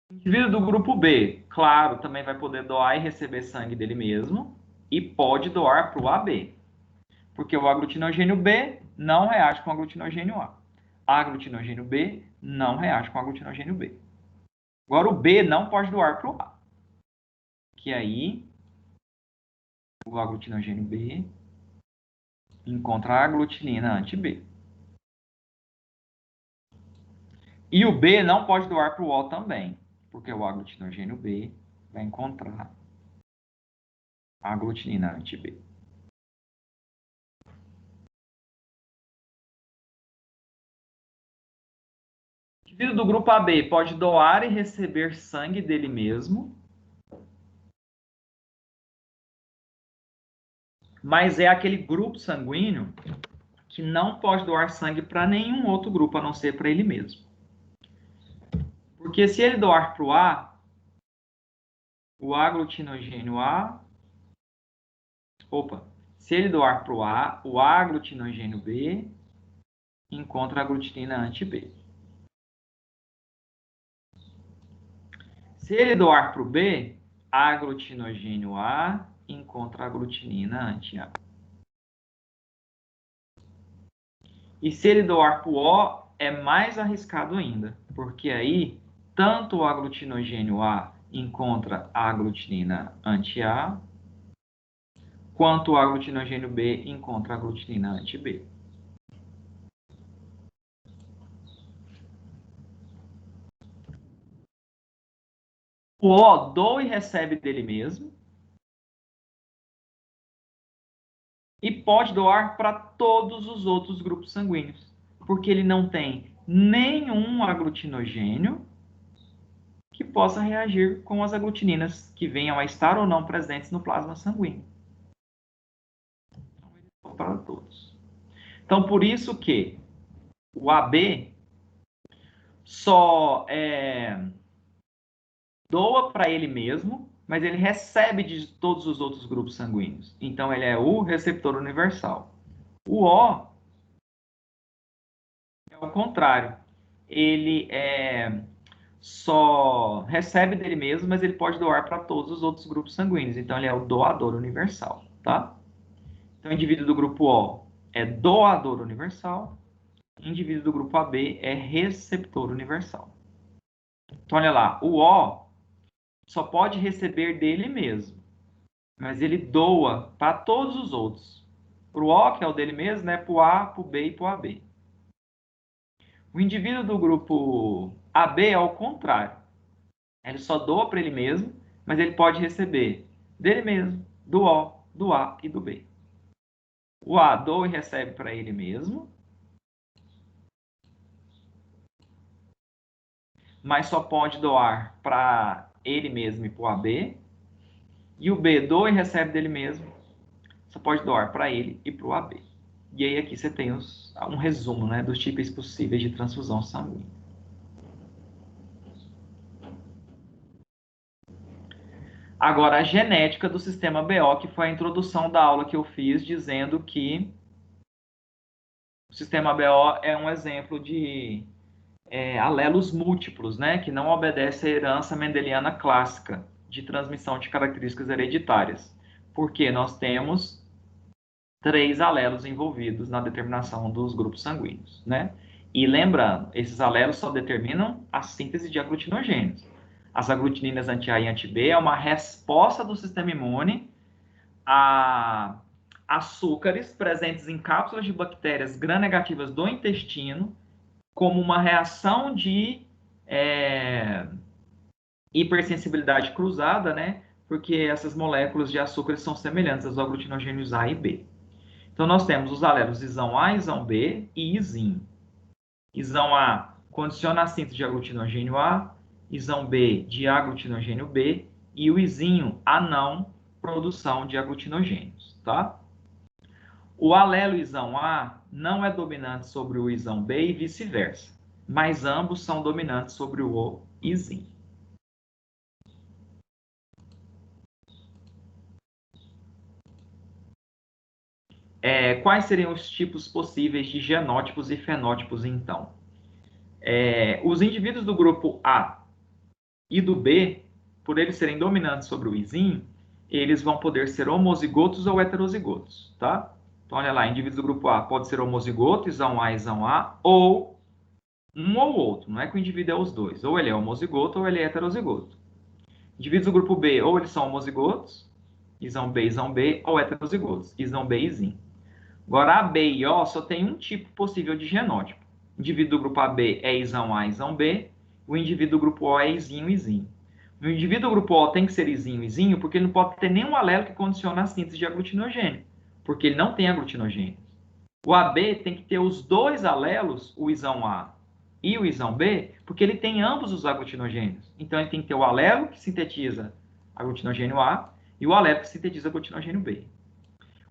Indivíduo do grupo B, claro, também vai poder doar e receber sangue dele mesmo e pode doar para o AB, porque o aglutinogênio B não reage com o aglutinogênio A. A aglutinogênio B não reage com o aglutinogênio B. Agora o B não pode doar para o A, que aí o aglutinogênio B encontra a aglutinina anti-B. E o B não pode doar para o O também, porque o aglutinogênio B vai encontrar a aglutinina anti-B. O indivíduo do grupo AB pode doar e receber sangue dele mesmo, mas é aquele grupo sanguíneo que não pode doar sangue para nenhum outro grupo, a não ser para ele mesmo. Porque se ele doar para o A, o aglutinogênio A... se ele doar para o A, o aglutinogênio B encontra a aglutinina anti-B. Se ele doar para o B, aglutinogênio A encontra a aglutinina anti-A. E se ele doar para o O, é mais arriscado ainda, porque aí tanto o aglutinogênio A encontra a aglutinina anti-A, quanto o aglutinogênio B encontra a aglutinina anti-B. O O doa e recebe dele mesmo, e pode doar para todos os outros grupos sanguíneos, porque ele não tem nenhum aglutinogênio que possa reagir com as aglutininas que venham a estar ou não presentes no plasma sanguíneo. Então, ele doa para todos. Então, por isso que o AB só doa para ele mesmo mas ele recebe de todos os outros grupos sanguíneos. Então, ele é o receptor universal. O O é o contrário. Ele só recebe dele mesmo, mas ele pode doar para todos os outros grupos sanguíneos. Então, ele é o doador universal, tá? Então, o indivíduo do grupo O é doador universal. O indivíduo do grupo AB é receptor universal. Então, olha lá, o O só pode receber dele mesmo, mas ele doa para todos os outros. Para o O, que é o dele mesmo, né? Para o A, para o B e para o AB. O indivíduo do grupo AB é o contrário. Ele só doa para ele mesmo, mas ele pode receber dele mesmo, do O, do A e do B. O A doa e recebe para ele mesmo, mas só pode doar para ele mesmo e para o AB. E o B doa e recebe dele mesmo, só pode doar para ele e para o AB. E aí aqui você tem um resumo, né, dos tipos possíveis de transfusão sanguínea. Agora, a genética do sistema BO, que foi a introdução da aula que eu fiz, dizendo que o sistema BO é um exemplo de alelos múltiplos, né, que não obedece à herança mendeliana clássica de transmissão de características hereditárias, porque nós temos 3 alelos envolvidos na determinação dos grupos sanguíneos, né? E lembrando, esses alelos só determinam a síntese de aglutinogênios. As aglutininas anti-A e anti-B é uma resposta do sistema imune a açúcares presentes em cápsulas de bactérias gram-negativas do intestino, como uma reação de hipersensibilidade cruzada, né? Porque essas moléculas de açúcares são semelhantes aos aglutinogênios A e B. Então, nós temos os alelos isão A, isão B e izinho. Isão A condiciona a síntese de aglutinogênio A, isão B de aglutinogênio B e o izinho a não produção de aglutinogênios, tá? O alelo isão A não é dominante sobre o isão B e vice-versa, mas ambos são dominantes sobre o izinho. Quais seriam os tipos possíveis de genótipos e fenótipos, então? Os indivíduos do grupo A e do B, por eles serem dominantes sobre o izinho, eles vão poder ser homozigotos ou heterozigotos, tá? Então, olha lá, indivíduos do grupo A pode ser homozigoto, isão A, ou um ou outro, não é que o indivíduo é os dois, ou ele é homozigoto ou ele é heterozigoto. Indivíduos do grupo B, ou eles são homozigotos, isão B, ou heterozigotos, isão B e izinho. Agora, A, B e O só tem um tipo possível de genótipo. O indivíduo do grupo AB é isão A, isão B. O indivíduo do grupo O é izinho, izinho. O indivíduo do grupo O tem que ser izinho, izinho, porque ele não pode ter nenhum alelo que condicione a síntese de aglutinogênio, porque ele não tem aglutinogênio. O AB tem que ter os dois alelos, o isão A e o isão B, porque ele tem ambos os aglutinogênios. Então, ele tem que ter o alelo que sintetiza aglutinogênio A e o alelo que sintetiza aglutinogênio B.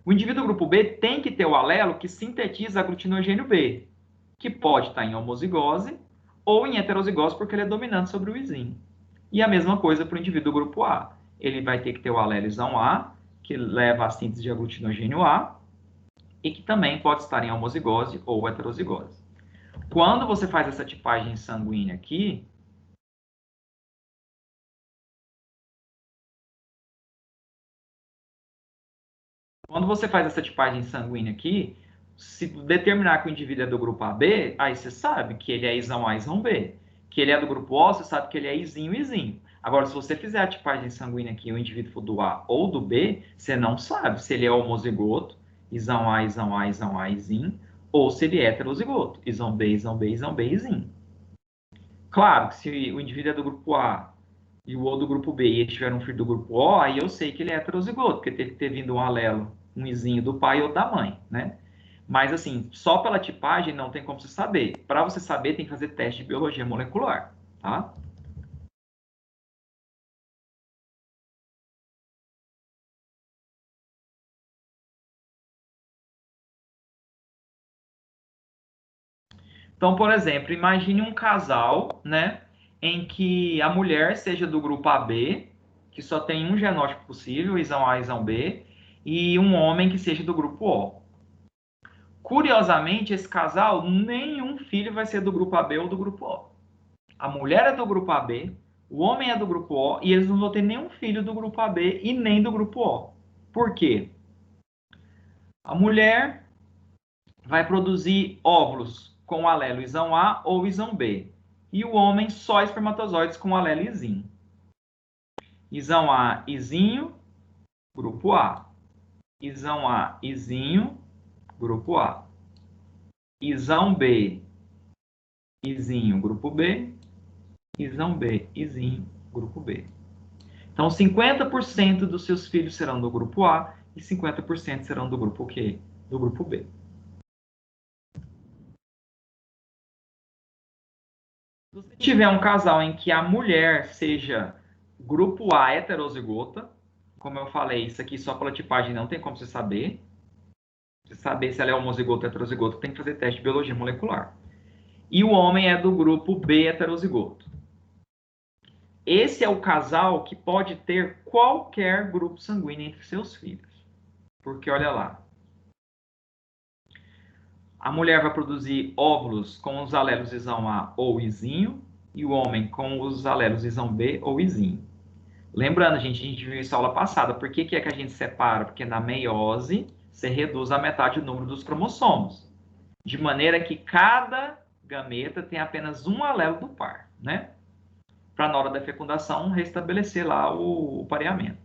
O indivíduo do grupo B tem que ter o alelo que sintetiza aglutinogênio B, que pode estar em homozigose ou em heterozigose, porque ele é dominante sobre o izinho. E a mesma coisa para o indivíduo do grupo A. Ele vai ter que ter o alelo isão A, que leva à síntese de aglutinogênio A, e que também pode estar em homozigose ou heterozigose. Quando você faz essa tipagem sanguínea aqui, se determinar que o indivíduo é do grupo AB, aí você sabe que ele é isão A, isão B. Que ele é do grupo O, você sabe que ele é izinho, izinho. Agora, se você fizer a tipagem sanguínea aqui e o indivíduo for do A ou do B, você não sabe se ele é homozigoto, isão A, izinho, ou se ele é heterozigoto, isão B, izinho. Claro que se o indivíduo é do grupo A e o O do grupo B e ele tiver um filho do grupo O, aí eu sei que ele é heterozigoto, porque teve que ter vindo um alelo, um izinho do pai ou da mãe, né? Mas, assim, só pela tipagem não tem como você saber. Para você saber, tem que fazer teste de biologia molecular, tá? Então, por exemplo, imagine um casal, né, em que a mulher seja do grupo AB que só tem um genótipo possível, isão A e isão B, e um homem que seja do grupo O. Curiosamente, esse casal, nenhum filho vai ser do grupo AB ou do grupo O. A mulher é do grupo AB, o homem é do grupo O, e eles não vão ter nenhum filho do grupo AB e nem do grupo O. Por quê? A mulher vai produzir óvulos com o alelo isão A ou isão B. E o homem só espermatozoides com o alelo izinho. Isão A, izinho, grupo A. Isão A, izinho, grupo A. Isão B, izinho, grupo B. Isão B, izinho, grupo B. Então, 50% dos seus filhos serão do grupo A e 50% serão do grupo Q, do grupo B. Se você tiver um casal em que a mulher seja grupo A heterozigota, como eu falei, isso aqui só pela tipagem não tem como você saber. Você saber se ela é homozigoto ou heterozigoto, tem que fazer teste de biologia molecular. E o homem é do grupo B heterozigoto. Esse é o casal que pode ter qualquer grupo sanguíneo entre seus filhos. Porque olha lá, a mulher vai produzir óvulos com os alelos isão A ou izinho, e o homem com os alelos isão B ou izinho. Lembrando, gente, a gente viu isso na aula passada. Por que é que a gente separa? Porque na meiose você reduz a metade o número dos cromossomos. De maneira que cada gameta tem apenas um alelo do par, né? Para na hora da fecundação restabelecer lá o pareamento.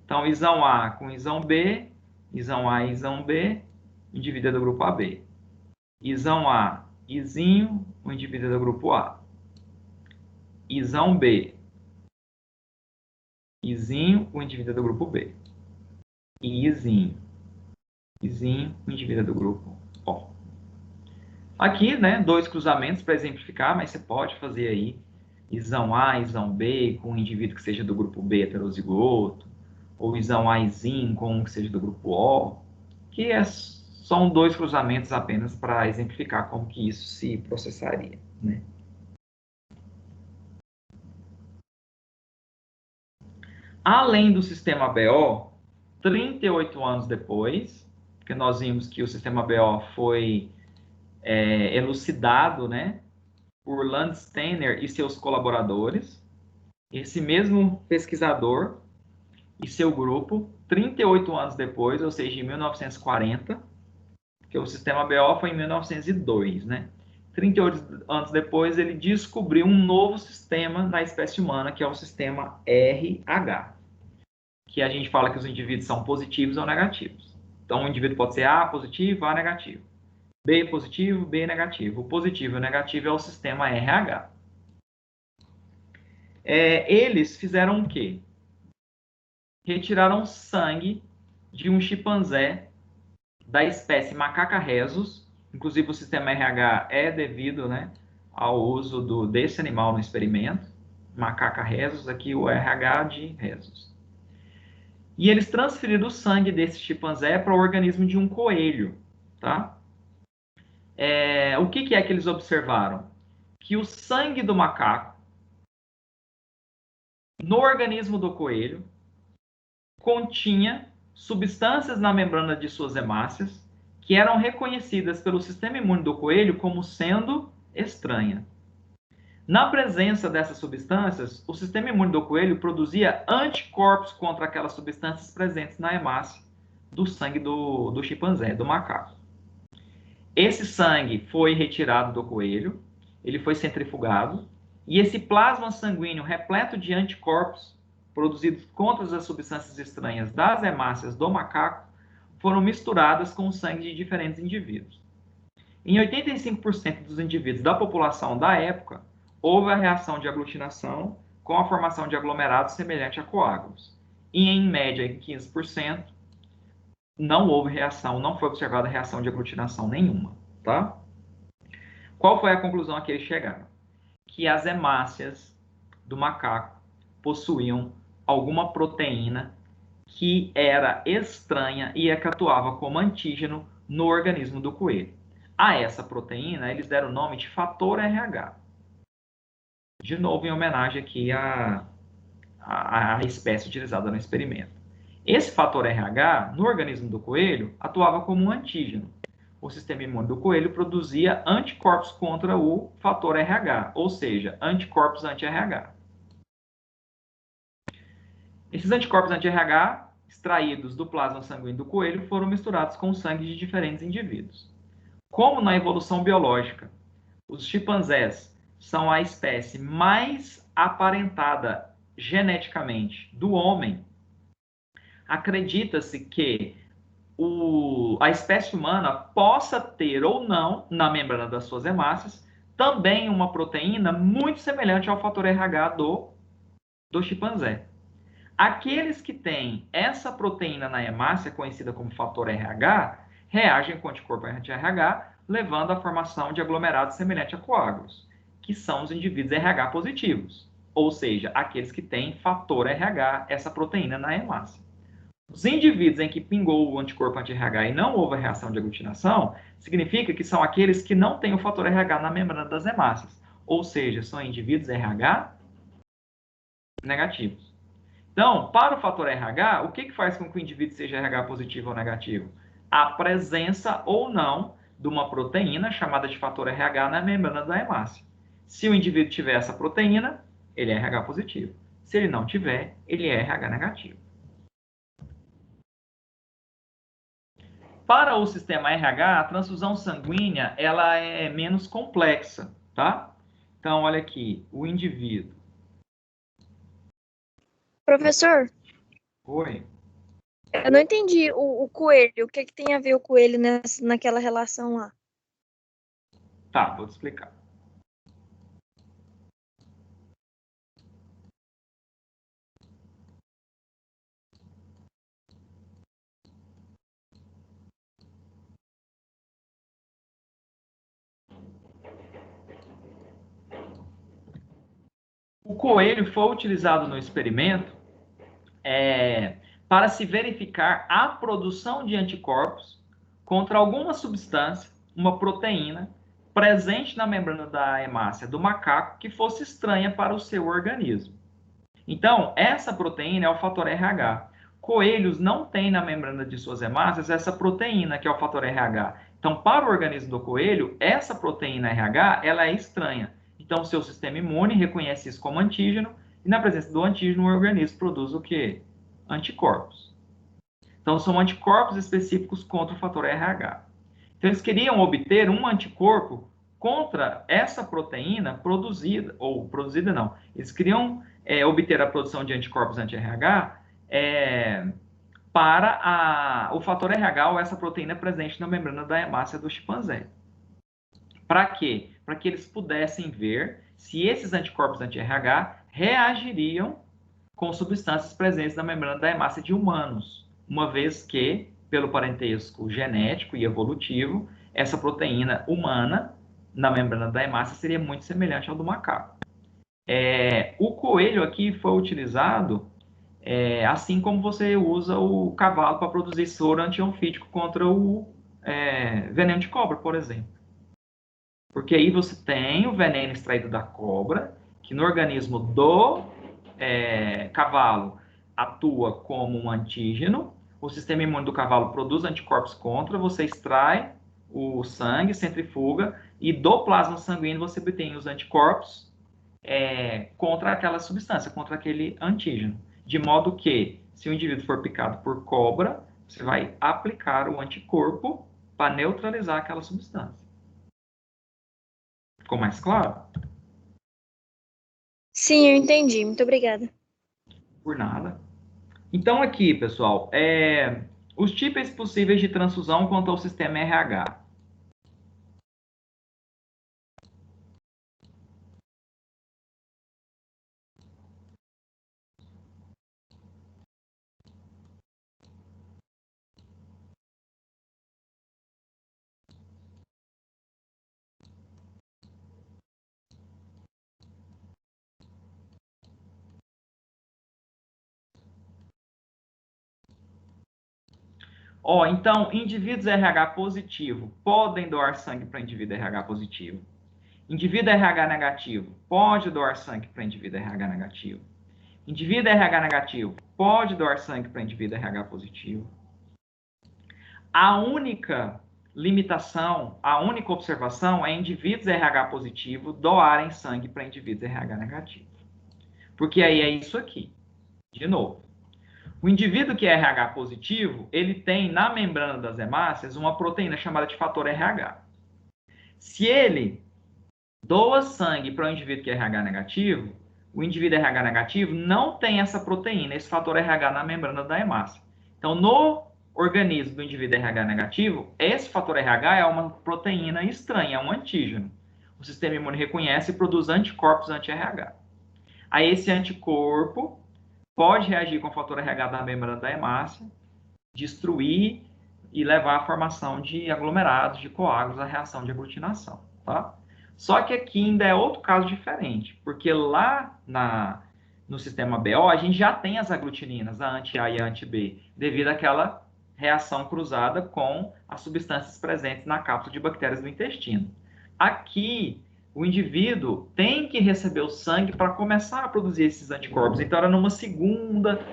Então, isão A com isão B, isão A e isão B, o indivíduo é do grupo AB. Isão A, izinho, o indivíduo é do grupo A. Isão B, izinho, o indivíduo é do grupo B. E izinho, izinho, o indivíduo é do grupo O. Aqui, né, dois cruzamentos para exemplificar, mas você pode fazer aí isão A, isão B com um indivíduo que seja do grupo B heterozigoto, ou isão A, izinho com um que seja do grupo O, que são dois cruzamentos apenas para exemplificar como que isso se processaria, né? Além do sistema BO, 38 anos depois, porque nós vimos que o sistema BO foi elucidado, né, por Landsteiner e seus colaboradores. Esse mesmo pesquisador e seu grupo, 38 anos depois, ou seja, em 1940, porque o sistema BO foi em 1902, né? 38 anos depois, ele descobriu um novo sistema na espécie humana, que é o sistema RH, que a gente fala que os indivíduos são positivos ou negativos. Então, o indivíduo pode ser A positivo, A negativo. B positivo, B negativo. O positivo e o negativo é o sistema RH. Eles fizeram o quê? Retiraram sangue de um chimpanzé da espécie Macaca rhesus. Inclusive, o sistema RH é devido, né, ao uso desse animal no experimento. Macaca rhesus, aqui o RH de rhesus. E eles transferiram o sangue desse chimpanzé para o organismo de um coelho, tá? O que é que eles observaram? Que o sangue do macaco, no organismo do coelho, continha substâncias na membrana de suas hemácias que eram reconhecidas pelo sistema imune do coelho como sendo estranha. Na presença dessas substâncias, o sistema imune do coelho produzia anticorpos contra aquelas substâncias presentes na hemácia do sangue do chimpanzé, do macaco. Esse sangue foi retirado do coelho, ele foi centrifugado, e esse plasma sanguíneo repleto de anticorpos produzidos contra as substâncias estranhas das hemácias do macaco foram misturadas com o sangue de diferentes indivíduos. Em 85% dos indivíduos da população da época, houve a reação de aglutinação com a formação de aglomerados semelhante a coágulos. E em média, em 15%, não houve reação, não foi observada reação de aglutinação nenhuma, tá? Qual foi a conclusão a que eles chegaram? Que as hemácias do macaco possuíam alguma proteína que era estranha e que atuava como antígeno no organismo do coelho. A essa proteína, eles deram o nome de fator RH. De novo, em homenagem aqui a espécie utilizada no experimento. Esse fator RH, no organismo do coelho, atuava como um antígeno. O sistema imune do coelho produzia anticorpos contra o fator RH, ou seja, anticorpos anti-RH. Esses anticorpos anti-RH, extraídos do plasma sanguíneo do coelho, foram misturados com o sangue de diferentes indivíduos. Como na evolução biológica, os chimpanzés são a espécie mais aparentada geneticamente do homem, acredita-se que a espécie humana possa ter ou não, na membrana das suas hemácias, também uma proteína muito semelhante ao fator RH do chimpanzé. Aqueles que têm essa proteína na hemácia, conhecida como fator RH, reagem com anticorpo anti-RH, levando à formação de aglomerados semelhantes a coágulos, que são os indivíduos RH positivos, ou seja, aqueles que têm fator RH, essa proteína na hemácia. Os indivíduos em que pingou o anticorpo anti-RH e não houve a reação de aglutinação, significa que são aqueles que não têm o fator RH na membrana das hemácias, ou seja, são indivíduos RH negativos. Então, para o fator RH, o que faz com que o indivíduo seja RH positivo ou negativo? A presença ou não de uma proteína chamada de fator RH na membrana da hemácia. Se o indivíduo tiver essa proteína, ele é RH positivo. Se ele não tiver, ele é RH negativo. Para o sistema RH, a transfusão sanguínea ela é menos complexa, tá? Então, olha aqui, o indivíduo. Professor, Oi. eu não entendi o coelho. O que tem a ver o coelho naquela relação lá? Tá, vou te explicar. O coelho foi utilizado no experimento para se verificar a produção de anticorpos contra alguma substância, uma proteína, presente na membrana da hemácia do macaco que fosse estranha para o seu organismo. Então, essa proteína é o fator RH. Coelhos não têm na membrana de suas hemácias essa proteína, que é o fator RH. Então, para o organismo do coelho, essa proteína RH ela é estranha. Então, o seu sistema imune reconhece isso como antígeno, e na presença do antígeno, o organismo produz o quê? Anticorpos. Então, são anticorpos específicos contra o fator RH. Então, eles queriam obter um anticorpo contra essa proteína produzida, ou produzida não, eles queriam obter a produção de anticorpos anti-RH para o fator RH ou essa proteína presente na membrana da hemácia do chimpanzé. Para quê? Para que eles pudessem ver se esses anticorpos anti-RH reagiriam com substâncias presentes na membrana da hemácia de humanos, uma vez que, pelo parentesco genético e evolutivo, essa proteína humana na membrana da hemácia seria muito semelhante ao do macaco. O coelho aqui foi utilizado assim como você usa o cavalo para produzir soro antianfítico contra o veneno de cobra, por exemplo. Porque aí você tem o veneno extraído da cobra, que no organismo do cavalo atua como um antígeno, o sistema imune do cavalo produz anticorpos contra, você extrai o sangue, centrifuga, e do plasma sanguíneo você obtém os anticorpos contra aquela substância, contra aquele antígeno. De modo que, se o indivíduo for picado por cobra, você vai aplicar o anticorpo para neutralizar aquela substância. Ficou mais claro? Sim, eu entendi. Muito obrigada. Por nada. Então, aqui, pessoal, os tipos possíveis de transfusão quanto ao sistema RH. Então, indivíduos RH positivo podem doar sangue para indivíduo RH positivo. Indivíduo RH negativo pode doar sangue para indivíduo RH negativo. Indivíduo RH negativo pode doar sangue para indivíduo RH positivo. A única limitação, a única observação é indivíduos RH positivo doarem sangue para indivíduos RH negativo. Porque aí é isso aqui. De novo. O indivíduo que é RH positivo, ele tem na membrana das hemácias uma proteína chamada de fator RH. Se ele doa sangue para o indivíduo que é RH negativo, o indivíduo RH negativo não tem essa proteína, esse fator RH na membrana da hemácia. Então, no organismo do indivíduo RH negativo, esse fator RH é uma proteína estranha, é um antígeno. O sistema imune reconhece e produz anticorpos anti-RH. Aí esse anticorpo pode reagir com o fator RH da membrana da hemácia, destruir e levar à formação de aglomerados, de coágulos, a reação de aglutinação, tá? Só que aqui ainda é outro caso diferente, porque lá no sistema BO a gente já tem as aglutininas, a anti-A e a anti-B, devido àquela reação cruzada com as substâncias presentes na cápsula de bactérias do intestino. Aqui, o indivíduo tem que receber o sangue para começar a produzir esses anticorpos. Então, era numa segunda,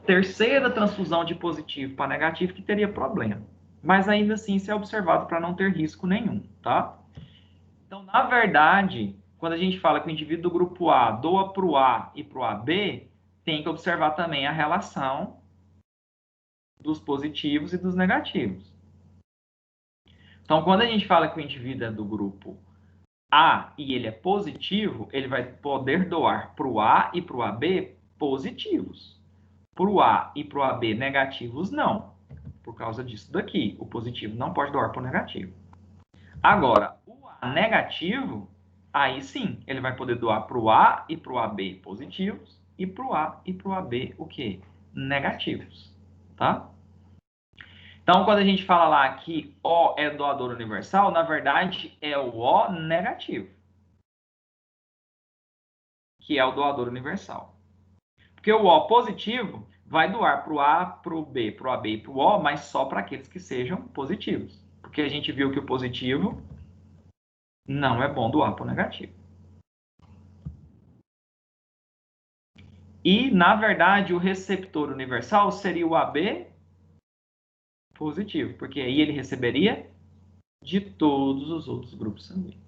terceira transfusão de positivo para negativo que teria problema. Mas ainda assim, isso é observado para não ter risco nenhum, tá? Então, na verdade, quando a gente fala que o indivíduo do grupo A doa para o A e para o AB, tem que observar também a relação dos positivos e dos negativos. Então, quando a gente fala que o indivíduo é do grupo A e ele é positivo, ele vai poder doar para o A e para o AB positivos. Para o A e para o AB negativos, não. Por causa disso daqui, o positivo não pode doar para o negativo. Agora, o A negativo, aí sim, ele vai poder doar para o A e para o AB positivos e para o A e para o AB o quê? Negativos, tá? Então, quando a gente fala lá que O é doador universal, na verdade é o O negativo, que é o doador universal. Porque o O positivo vai doar para o A, para o B, para o AB e para o O, mas só para aqueles que sejam positivos. Porque a gente viu que o positivo não é bom doar para o negativo. E, na verdade, o receptor universal seria o AB positivo, porque aí ele receberia de todos os outros grupos sanguíneos.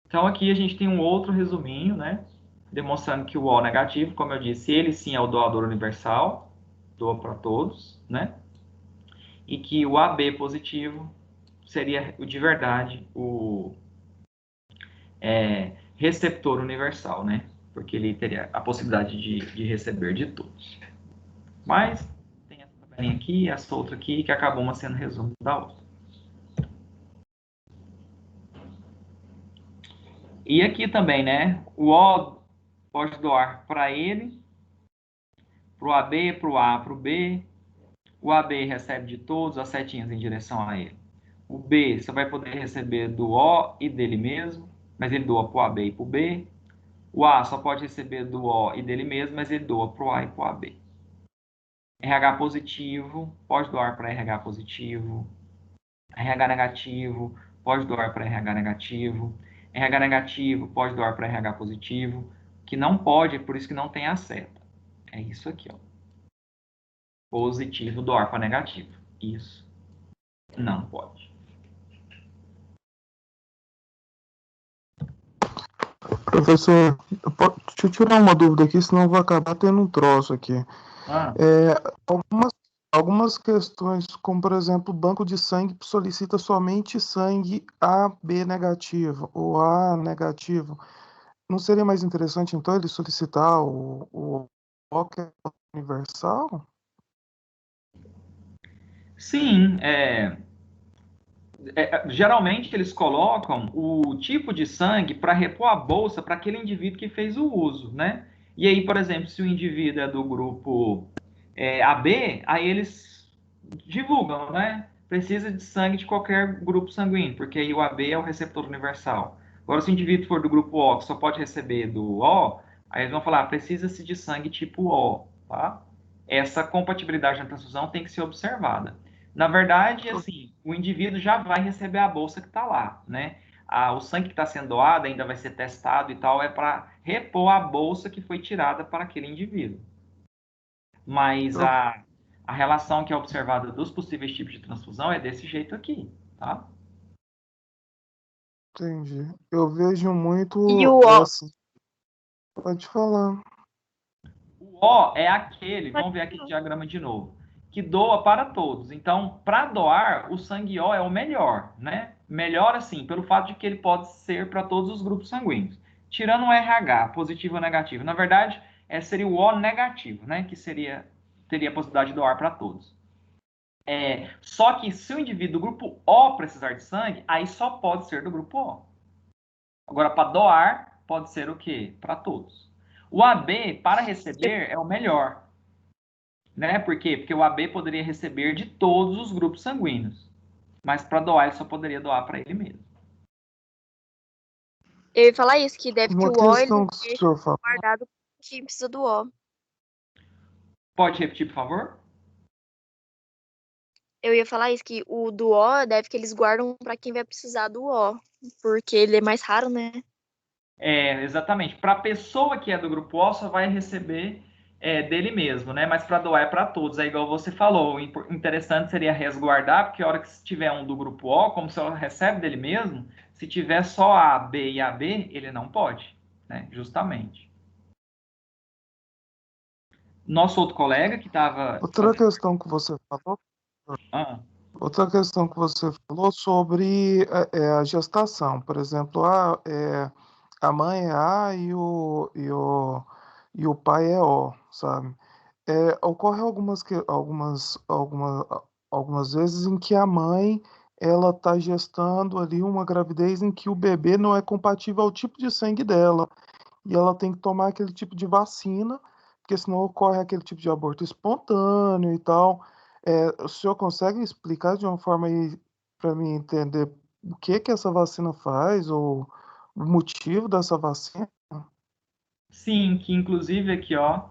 Então, aqui a gente tem um outro resuminho, né? Demonstrando que o O negativo, como eu disse, ele sim é o doador universal, doa para todos, né? E que o AB positivo seria o de verdade o receptor universal, né? Porque ele teria a possibilidade de receber de todos. Mas tem essa tabelinha aqui, essa outra aqui, que acabou uma sendo resumo da outra. E aqui também, né? O O pode doar para ele, para o AB, para o A, para o B. O AB recebe de todos as setinhas em direção a ele. O B só vai poder receber do O e dele mesmo, mas ele doa para o AB e para o B. O A só pode receber do O e dele mesmo, mas ele doa para o A e para o AB. RH positivo pode doar para RH positivo. RH negativo pode doar para RH negativo. RH negativo pode doar para RH positivo. Que não pode, por isso que não tem a seta. É isso aqui, ó. Positivo doar para negativo. Isso não pode. Professor, deixa eu tirar uma dúvida aqui, senão eu vou acabar tendo um troço aqui. Algumas questões, como por exemplo, o banco de sangue solicita somente sangue AB negativo ou A negativo. Não seria mais interessante, então, ele solicitar o O que é universal? Sim, geralmente eles colocam o tipo de sangue para repor a bolsa para aquele indivíduo que fez o uso, né? E aí, por exemplo, se o indivíduo é do grupo AB, aí eles divulgam, né? Precisa de sangue de qualquer grupo sanguíneo, porque aí o AB é o receptor universal. Agora, se o indivíduo for do grupo O, que só pode receber do O, aí eles vão falar, precisa-se de sangue tipo O, tá? Essa compatibilidade na transfusão tem que ser observada. Na verdade, assim, o indivíduo já vai receber a bolsa que está lá, né? O sangue que está sendo doado ainda vai ser testado e tal, é para repor a bolsa que foi tirada para aquele indivíduo. Mas a relação que é observada dos possíveis tipos de transfusão é desse jeito aqui, tá? Entendi. Eu vejo E muito o O? essa. Pode falar. O O é aquele, vamos ver aqui o diagrama de novo, que doa para todos. Então, para doar, o sangue O é o melhor, né? Melhor assim, pelo fato de que ele pode ser para todos os grupos sanguíneos. Tirando o RH, positivo ou negativo. Na verdade, seria o O negativo, né? Que teria a possibilidade de doar para todos. Só que se o indivíduo do grupo O precisar de sangue, aí só pode ser do grupo O. Agora, para doar, pode ser o quê? Para todos. O AB, para receber, é o melhor. Né? Por quê? Porque o AB poderia receber de todos os grupos sanguíneos. Mas para doar, ele só poderia doar para ele mesmo. Eu ia falar isso, que deve que Uma o O ele questão que o deixa senhor falou. guardado quem precisa do O. Pode repetir, por favor? Eu ia falar isso, que o do O deve que eles guardam para quem vai precisar do O. Porque ele é mais raro, né? Exatamente. Para a pessoa que é do grupo O, só vai receber dele mesmo, né? Mas para doar é para todos. É igual você falou. O interessante seria resguardar, porque a hora que tiver um do grupo O, como se ela recebe dele mesmo, se tiver só A, B e AB, ele não pode, né? Justamente. Nosso outro colega que estava Outra fazendo. questão que você falou. Ah, Outra questão que você falou sobre a gestação. Por exemplo, a mãe é A e o pai é O, sabe? Ocorre algumas vezes em que a mãe ela está gestando ali uma gravidez em que o bebê não é compatível ao tipo de sangue dela e ela tem que tomar aquele tipo de vacina, porque senão ocorre aquele tipo de aborto espontâneo e tal. O senhor consegue explicar de uma forma aí para mim entender o que que essa vacina faz ou o motivo dessa vacina? sim, que inclusive aqui, ó,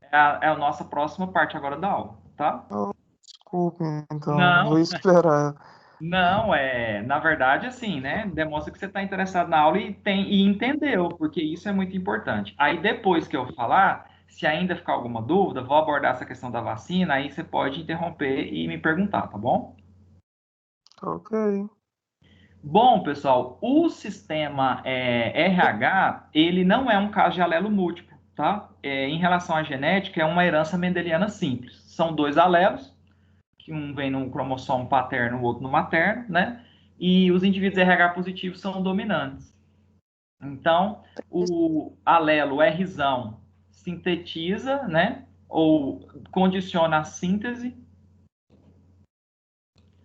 é a nossa próxima parte agora da aula, tá? Desculpe, então, vou Não, esperar. não, na verdade, assim, né? Demonstra que você está interessado na aula e entendeu, porque isso é muito importante. Aí depois que eu falar, se ainda ficar alguma dúvida, vou abordar essa questão da vacina, aí você pode interromper e me perguntar, tá bom? Ok. Bom, pessoal, o sistema RH, ele não é um caso de alelo múltiplo, tá? Em relação à genética, é uma herança mendeliana simples. São dois alelos, que um vem no cromossomo paterno, o outro no materno, né? E os indivíduos RH positivos são dominantes. Então, o alelo Rzão sintetiza, né? Ou condiciona a síntese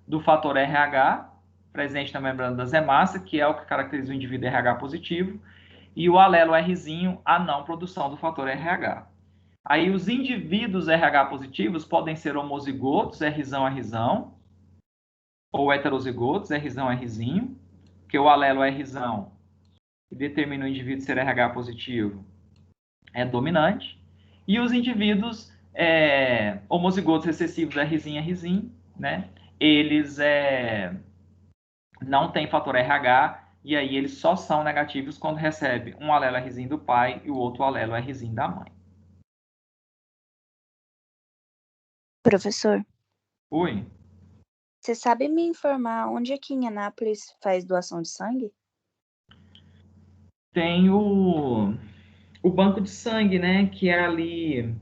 do fator RH, presente na membrana das hemácias, que é o que caracteriza o indivíduo RH positivo, e o alelo Rzinho, a não produção do fator RH. Aí os indivíduos RH positivos podem ser homozigotos, Rzão, Rzão, ou heterozigotos, Rzão, Rzinho, que o alelo Rzão, que determina o indivíduo ser RH positivo, é dominante. E os indivíduos homozigotos recessivos Rzinho, Rzinho, né? Eles não têm fator RH, e aí eles só são negativos quando recebe um alelo Rzinho do pai e o outro alelo Rzinho da mãe. Professor, Oi? você sabe me informar onde aqui em Anápolis faz doação de sangue? Tem o banco de sangue, né? Que é ali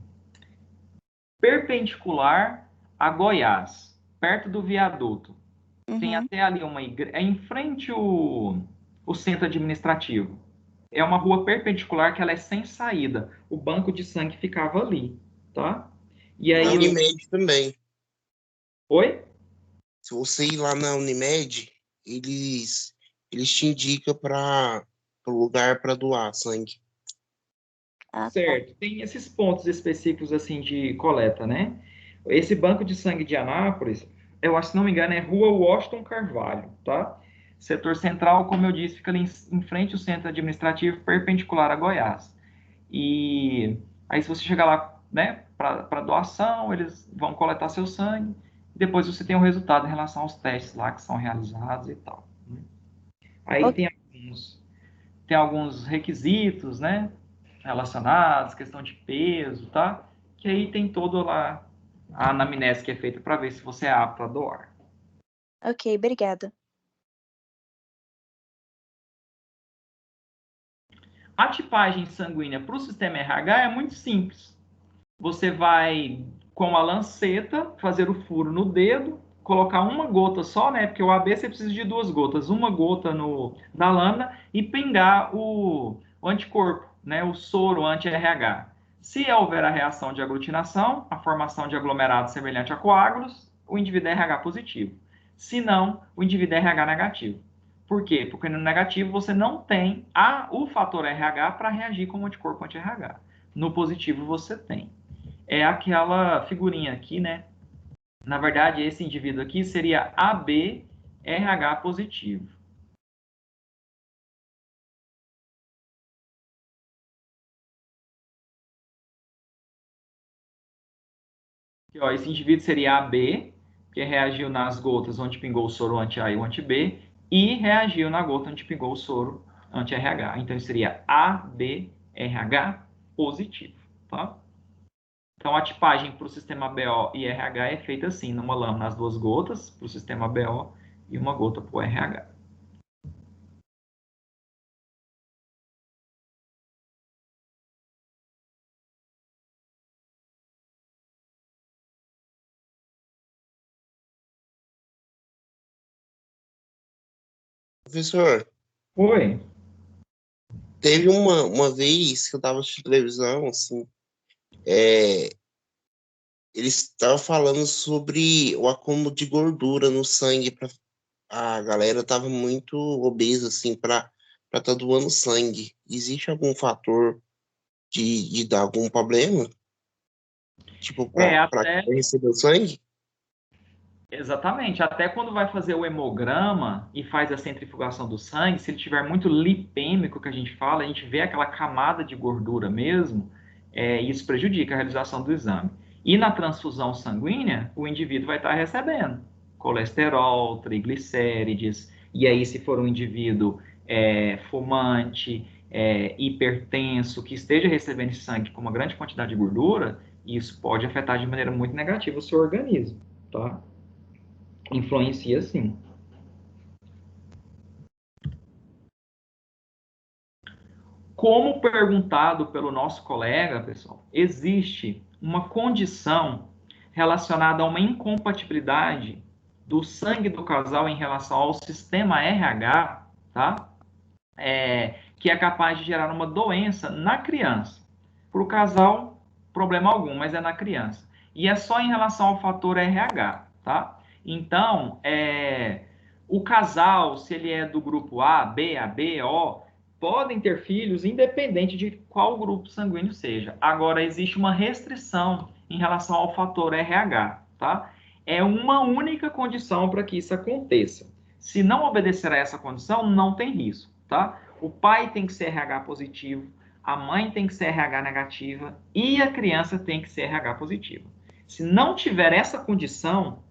perpendicular a Goiás, perto do viaduto. Tem Uhum. até ali uma igreja, em frente o centro administrativo. É uma rua perpendicular que ela é sem saída. O banco de sangue ficava ali, tá? E Na aí, Unimed também. oi? Se você ir lá na Unimed, eles te indicam para o lugar para doar sangue. Ah, tá. Certo. Tem esses pontos específicos assim de coleta, né? Esse banco de sangue de Anápolis, eu acho, se não me engano, é Rua Washington Carvalho, tá? Setor central, como eu disse, fica ali em frente ao centro administrativo, perpendicular a Goiás. E aí, se você chegar lá, né, para doação, eles vão coletar seu sangue, depois você tem o resultado em relação aos testes lá que são realizados e tal. Né? Aí Ok. tem alguns requisitos, né, relacionados, questão de peso, tá? Que aí tem todo lá a anamnese que é feita para ver se você é apto a doar. Ok, obrigada. A tipagem sanguínea para o sistema RH é muito simples. Você vai, com a lanceta, fazer o furo no dedo, colocar uma gota só, né? Porque o AB você precisa de 2 gotas, uma gota na lâmina e pingar o anticorpo, né? O soro anti-RH. Se houver a reação de aglutinação, a formação de aglomerado semelhante a coágulos, o indivíduo é RH positivo. Se não, o indivíduo é RH negativo. Por quê? Porque no negativo você não tem o fator RH para reagir com o anticorpo anti-RH. No positivo você tem. É aquela figurinha aqui, né? Na verdade, esse indivíduo aqui seria AB RH positivo. Aqui, ó, esse indivíduo seria AB, que reagiu nas gotas onde pingou o soro anti-A e o anti-B, e reagiu na gota onde pingou o soro anti-RH. Então, seria ABRH positivo, tá? Então, a tipagem para o sistema BO e RH é feita assim, numa lâmina, as 2 gotas para o sistema BO e uma gota para o RH. Professor, Oi. teve uma vez que eu tava assistindo televisão, assim, é, eles estavam falando sobre o acúmulo de gordura no sangue. A galera tava muito obesa, assim, para estar doando sangue. Existe algum fator de dar algum problema? Tipo, para Até receber o sangue? exatamente. Até quando vai fazer o hemograma e faz a centrifugação do sangue, se ele tiver muito lipêmico, que a gente fala, a gente vê aquela camada de gordura mesmo, isso prejudica a realização do exame. E na transfusão sanguínea, o indivíduo vai estar recebendo colesterol, triglicérides, e aí se for um indivíduo fumante, hipertenso, que esteja recebendo esse sangue com uma grande quantidade de gordura, isso pode afetar de maneira muito negativa o seu organismo, tá? Influencia sim. Como perguntado pelo nosso colega, pessoal, existe uma condição relacionada a uma incompatibilidade do sangue do casal em relação ao sistema RH, tá? Que é capaz de gerar uma doença na criança. Para o casal, problema algum, mas é na criança. E é só em relação ao fator RH, tá? Então, o casal, se ele é do grupo A, B, AB, O, podem ter filhos independente de qual grupo sanguíneo seja. Agora, existe uma restrição em relação ao fator RH, tá? É uma única condição para que isso aconteça. Se não obedecer a essa condição, não tem risco, tá? O pai tem que ser RH positivo, a mãe tem que ser RH negativa e a criança tem que ser RH positiva. Se não tiver essa condição,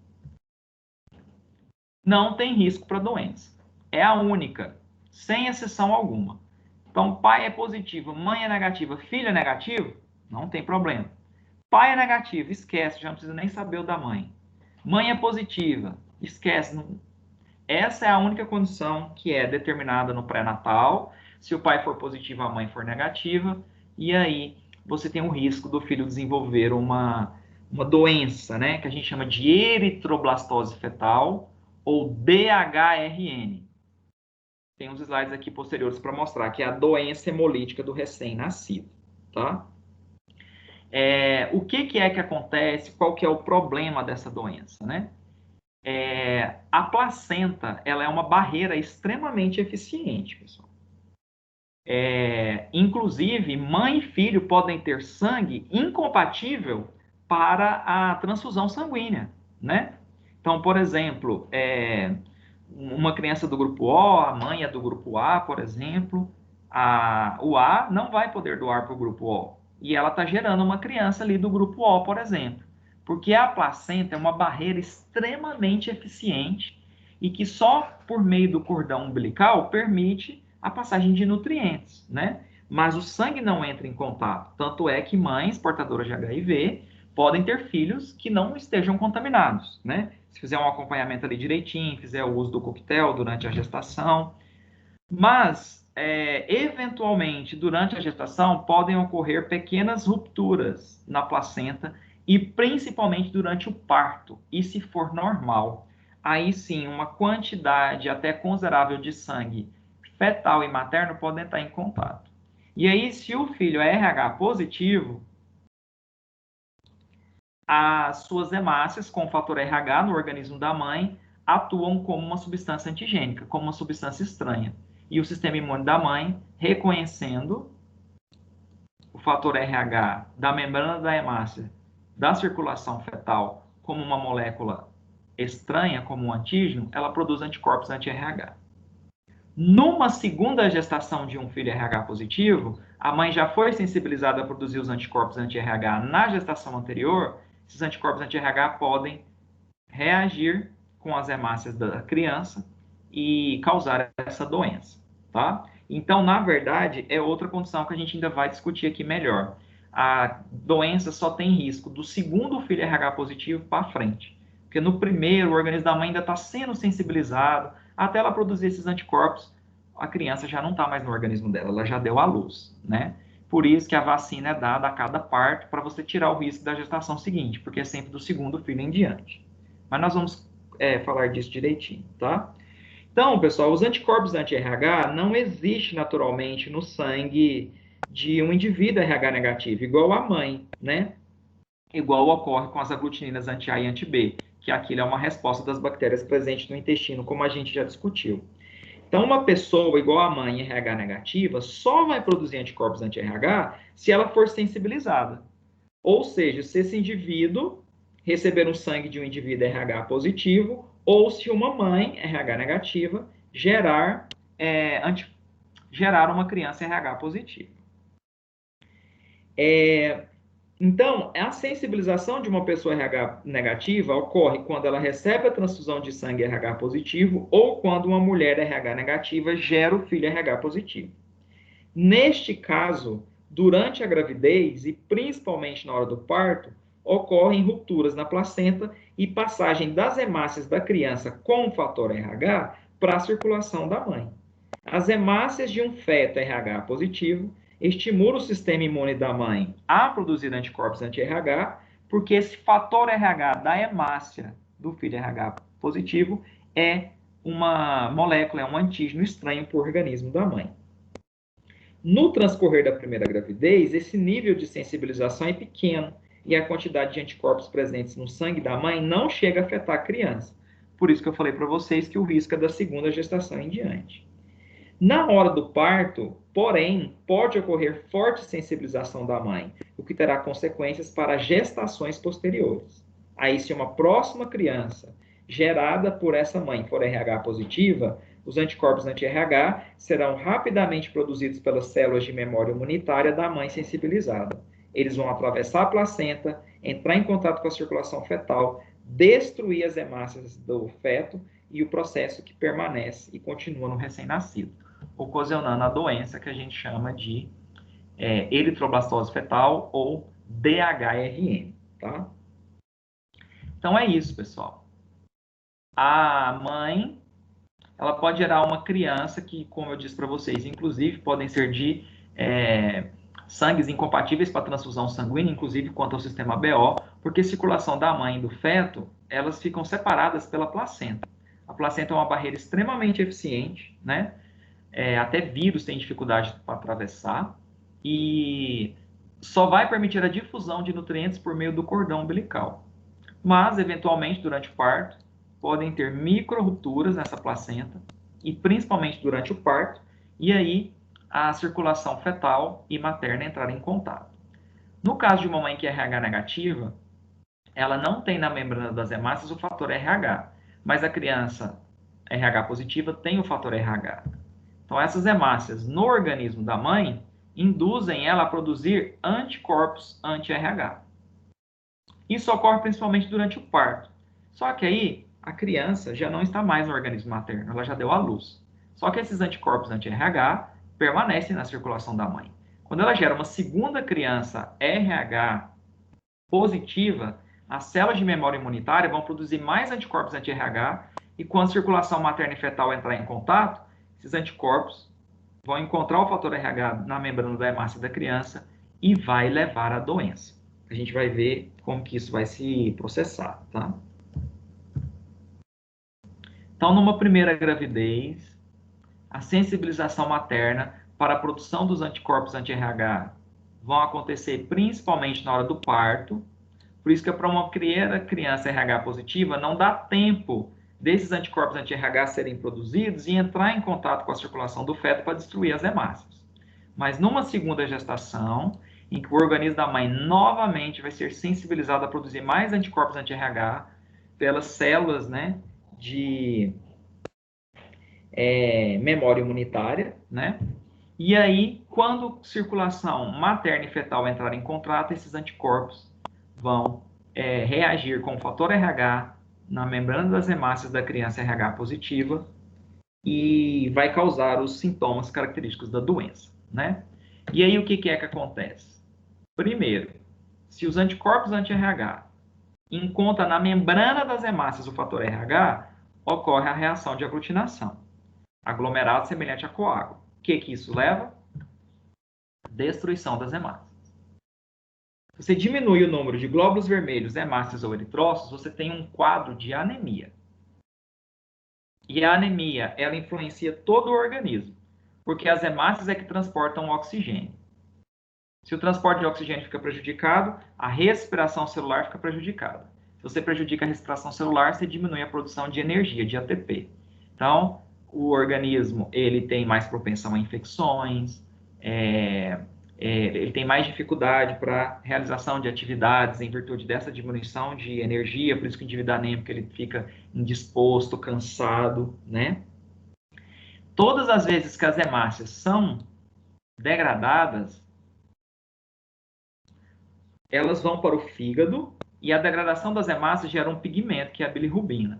não tem risco para doença. É a única, sem exceção alguma. Então, pai é positivo, mãe é negativa, filho é negativo, não tem problema. Pai é negativo, esquece, já não precisa nem saber o da mãe. Mãe é positiva, esquece. Essa é a única condição que é determinada no pré-natal. Se o pai for positivo, a mãe for negativa, e aí você tem o risco do filho desenvolver uma doença, né, que a gente chama de eritroblastose fetal, ou DHRN. Tem uns slides aqui posteriores para mostrar que é a doença hemolítica do recém-nascido, tá? O que é que acontece? Qual que é o problema dessa doença, né? A placenta, ela é uma barreira extremamente eficiente, pessoal. Inclusive, mãe e filho podem ter sangue incompatível para a transfusão sanguínea, né? Então, por exemplo, uma criança do grupo O, a mãe é do grupo A, por exemplo, o A não vai poder doar para o grupo O. e ela está gerando uma criança ali do grupo O, por exemplo. Porque a placenta é uma barreira extremamente eficiente e que só por meio do cordão umbilical permite a passagem de nutrientes, né? Mas o sangue não entra em contato. Tanto é que mães portadoras de HIV podem ter filhos que não estejam contaminados, né? Se fizer um acompanhamento ali direitinho, fizer o uso do coquetel durante a gestação. Mas, eventualmente, durante a gestação, podem ocorrer pequenas rupturas na placenta e principalmente durante o parto. E se for normal, aí sim, uma quantidade até considerável de sangue fetal e materno pode entrar em contato. E aí, se o filho é RH positivo, as suas hemácias com o fator RH no organismo da mãe atuam como uma substância antigênica, como uma substância estranha. E o sistema imune da mãe, reconhecendo o fator RH da membrana da hemácia da circulação fetal como uma molécula estranha, como um antígeno, ela produz anticorpos anti-RH. Numa segunda gestação de um filho RH positivo, a mãe já foi sensibilizada a produzir os anticorpos anti-RH na gestação anterior. Esses anticorpos anti-RH podem reagir com as hemácias da criança e causar essa doença, tá? Então, na verdade, é outra condição que a gente ainda vai discutir aqui melhor. A doença só tem risco do segundo filho RH positivo para frente, porque no primeiro, o organismo da mãe ainda está sendo sensibilizado, até ela produzir esses anticorpos, a criança já não está mais no organismo dela, ela já deu à luz, né? Por isso que a vacina é dada a cada parto, para você tirar o risco da gestação seguinte, porque é sempre do segundo filho em diante. Mas nós vamos falar disso direitinho, tá? Então, pessoal, os anticorpos anti-RH não existem naturalmente no sangue de um indivíduo RH negativo, igual a mãe, né? Igual ocorre com as aglutininas anti-A e anti-B, que aquilo é uma resposta das bactérias presentes no intestino, como a gente já discutiu. Então, uma pessoa igual a mãe RH negativa só vai produzir anticorpos anti-RH se ela for sensibilizada. Ou seja, se esse indivíduo receber um sangue de um indivíduo RH positivo, ou se uma mãe RH negativa gerar uma criança RH positiva. Então, a sensibilização de uma pessoa RH negativa ocorre quando ela recebe a transfusão de sangue RH positivo ou quando uma mulher RH negativa gera o filho RH positivo. Neste caso, durante a gravidez e principalmente na hora do parto, ocorrem rupturas na placenta e passagem das hemácias da criança com o fator RH para a circulação da mãe. As hemácias de um feto RH positivo estimulam o sistema imune da mãe a produzir anticorpos anti-RH, porque esse fator RH da hemácia do filho RH positivo é uma molécula, é um antígeno estranho para o organismo da mãe. No transcorrer da primeira gravidez, esse nível de sensibilização é pequeno e a quantidade de anticorpos presentes no sangue da mãe não chega a afetar a criança. Por isso que eu falei para vocês que o risco é da segunda gestação em diante. Na hora do parto, porém, pode ocorrer forte sensibilização da mãe, o que terá consequências para gestações posteriores. Aí, se uma próxima criança gerada por essa mãe for RH positiva, os anticorpos anti-RH serão rapidamente produzidos pelas células de memória imunitária da mãe sensibilizada. Eles vão atravessar a placenta, entrar em contato com a circulação fetal, destruir as hemácias do feto e o processo que permanece e continua no recém-nascido, ocasionando a doença que a gente chama de eritroblastose fetal ou DHRN, tá? Então é isso, pessoal. A mãe, ela pode gerar uma criança que, como eu disse para vocês, inclusive podem ser de sangues incompatíveis para transfusão sanguínea, inclusive quanto ao sistema BO, porque a circulação da mãe e do feto, elas ficam separadas pela placenta. A placenta é uma barreira extremamente eficiente, né? Até vírus têm dificuldade para atravessar e só vai permitir a difusão de nutrientes por meio do cordão umbilical. Mas, eventualmente, durante o parto, podem ter micro-rupturas nessa placenta e principalmente durante o parto, e aí a circulação fetal e materna entrar em contato. No caso de uma mãe que é RH negativa, ela não tem na membrana das hemácias o fator RH, mas a criança RH positiva tem o fator RH. Então, essas hemácias no organismo da mãe induzem ela a produzir anticorpos anti-RH. Isso ocorre principalmente durante o parto. Só que aí a criança já não está mais no organismo materno, ela já deu à luz. Só que esses anticorpos anti-RH permanecem na circulação da mãe. Quando ela gera uma segunda criança RH positiva, as células de memória imunitária vão produzir mais anticorpos anti-RH e quando a circulação materna e fetal entrar em contato, esses anticorpos vão encontrar o fator RH na membrana da hemácia da criança e vai levar à doença. A gente vai ver como que isso vai se processar, tá? Então, numa primeira gravidez, a sensibilização materna para a produção dos anticorpos anti-RH vão acontecer principalmente na hora do parto. Por isso que para uma criança RH positiva não dá tempo desses anticorpos anti-RH serem produzidos e entrar em contato com a circulação do feto para destruir as hemácias. Mas numa segunda gestação, em que o organismo da mãe novamente vai ser sensibilizado a produzir mais anticorpos anti-RH pelas células, né, de memória imunitária, né? E aí, quando circulação materna e fetal entrar em contato, esses anticorpos vão reagir com o fator RH na membrana das hemácias da criança RH positiva e vai causar os sintomas característicos da doença, né? E aí, o que é que acontece? Primeiro, se os anticorpos anti-RH encontram na membrana das hemácias o fator RH, ocorre a reação de aglutinação. Aglomerado semelhante a coágulo. O que isso leva? Destruição das hemácias. Se você diminui o número de glóbulos vermelhos, hemácias ou eritrócitos, você tem um quadro de anemia. E a anemia, ela influencia todo o organismo, porque as hemácias é que transportam o oxigênio. Se o transporte de oxigênio fica prejudicado, a respiração celular fica prejudicada. Se você prejudica a respiração celular, você diminui a produção de energia, de ATP. Então, o organismo ele tem mais propensão a infecções, ele tem mais dificuldade para realização de atividades em virtude dessa diminuição de energia, por isso que o indivíduo anêmico ele fica indisposto, cansado, né? Todas as vezes que as hemácias são degradadas, elas vão para o fígado e a degradação das hemácias gera um pigmento, que é a bilirrubina.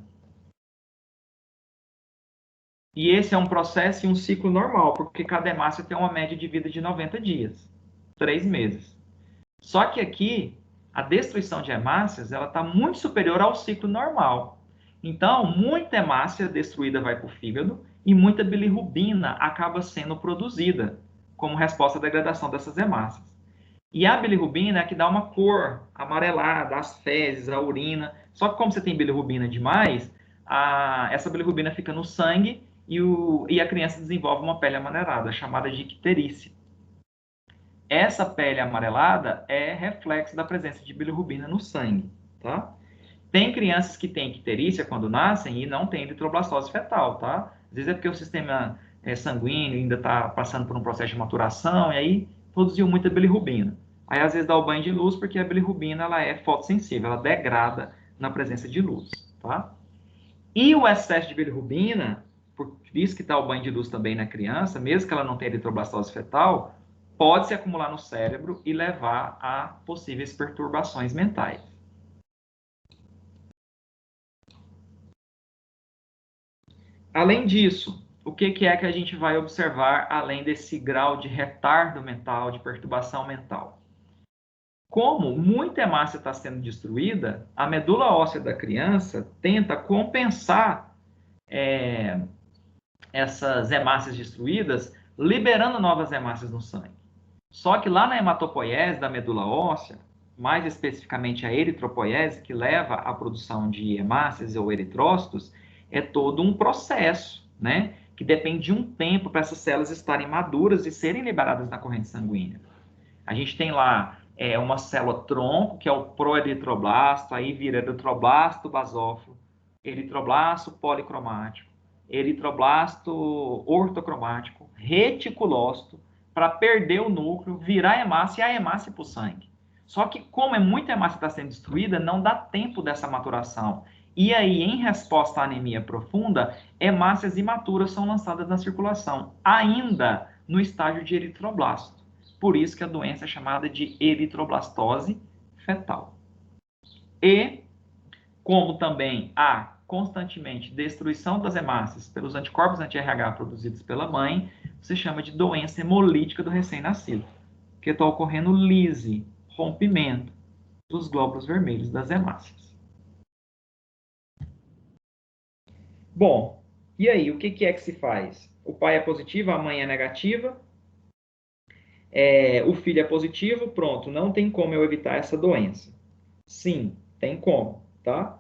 E esse é um processo e um ciclo normal, porque cada hemácia tem uma média de vida de 90 dias, 3 meses. Só que aqui, a destruição de hemácias está muito superior ao ciclo normal. Então, muita hemácia destruída vai para o fígado e muita bilirrubina acaba sendo produzida como resposta à degradação dessas hemácias. E a bilirrubina é a que dá uma cor amarelada, as fezes, a urina. Só que como você tem bilirrubina demais, essa bilirrubina fica no sangue e a criança desenvolve uma pele amarelada, chamada de icterícia. Essa pele amarelada é reflexo da presença de bilirrubina no sangue, tá? Tem crianças que têm icterícia quando nascem e não têm eritroblastose fetal, tá? Às vezes é porque o sistema sanguíneo ainda está passando por um processo de maturação e aí produziu muita bilirrubina. Aí às vezes dá o banho de luz porque a bilirrubina ela é fotossensível, ela degrada na presença de luz, tá? E o excesso de bilirrubina, por isso que está o banho de luz também na criança, mesmo que ela não tenha eritroblastose fetal, pode se acumular no cérebro e levar a possíveis perturbações mentais. Além disso, o que é que a gente vai observar além desse grau de retardo mental, de perturbação mental? Como muita hemácia está sendo destruída, a medula óssea da criança tenta compensar essas hemácias destruídas, liberando novas hemácias no sangue. Só que lá na hematopoiese da medula óssea, mais especificamente a eritropoiese, que leva à produção de hemácias ou eritrócitos, é todo um processo, né? Que depende de um tempo para essas células estarem maduras e serem liberadas na corrente sanguínea. A gente tem lá uma célula tronco, que é o proeritroblasto, aí vira eritroblasto basófilo, eritroblasto policromático, eritroblasto ortocromático, reticulócito, para perder o núcleo, virar hemácia e a hemácia para o sangue. Só que como muita hemácia está sendo destruída, não dá tempo dessa maturação. E aí, em resposta à anemia profunda, hemácias imaturas são lançadas na circulação, ainda no estágio de eritroblasto. Por isso que a doença é chamada de eritroblastose fetal. E, como também há constantemente destruição das hemácias pelos anticorpos anti-RH produzidos pela mãe, se chama de doença hemolítica do recém-nascido, que está ocorrendo lise, rompimento dos glóbulos vermelhos das hemácias. Bom, e aí, o que é que se faz? O pai é positivo, a mãe é negativa, o filho é positivo, pronto, não tem como eu evitar essa doença. Sim, tem como, tá?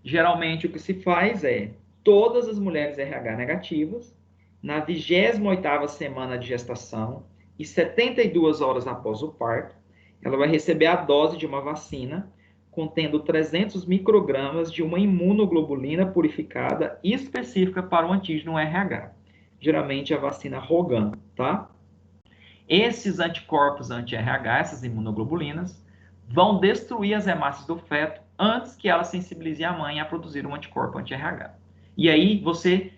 Geralmente o que se faz é todas as mulheres RH negativas, na 28ª semana de gestação e 72 horas após o parto, ela vai receber a dose de uma vacina contendo 300 microgramas de uma imunoglobulina purificada específica para o antígeno RH. Geralmente a vacina Rogan, tá? Esses anticorpos anti-RH, essas imunoglobulinas, vão destruir as hemácias do feto antes que ela sensibilize a mãe a produzir um anticorpo anti-RH. E aí você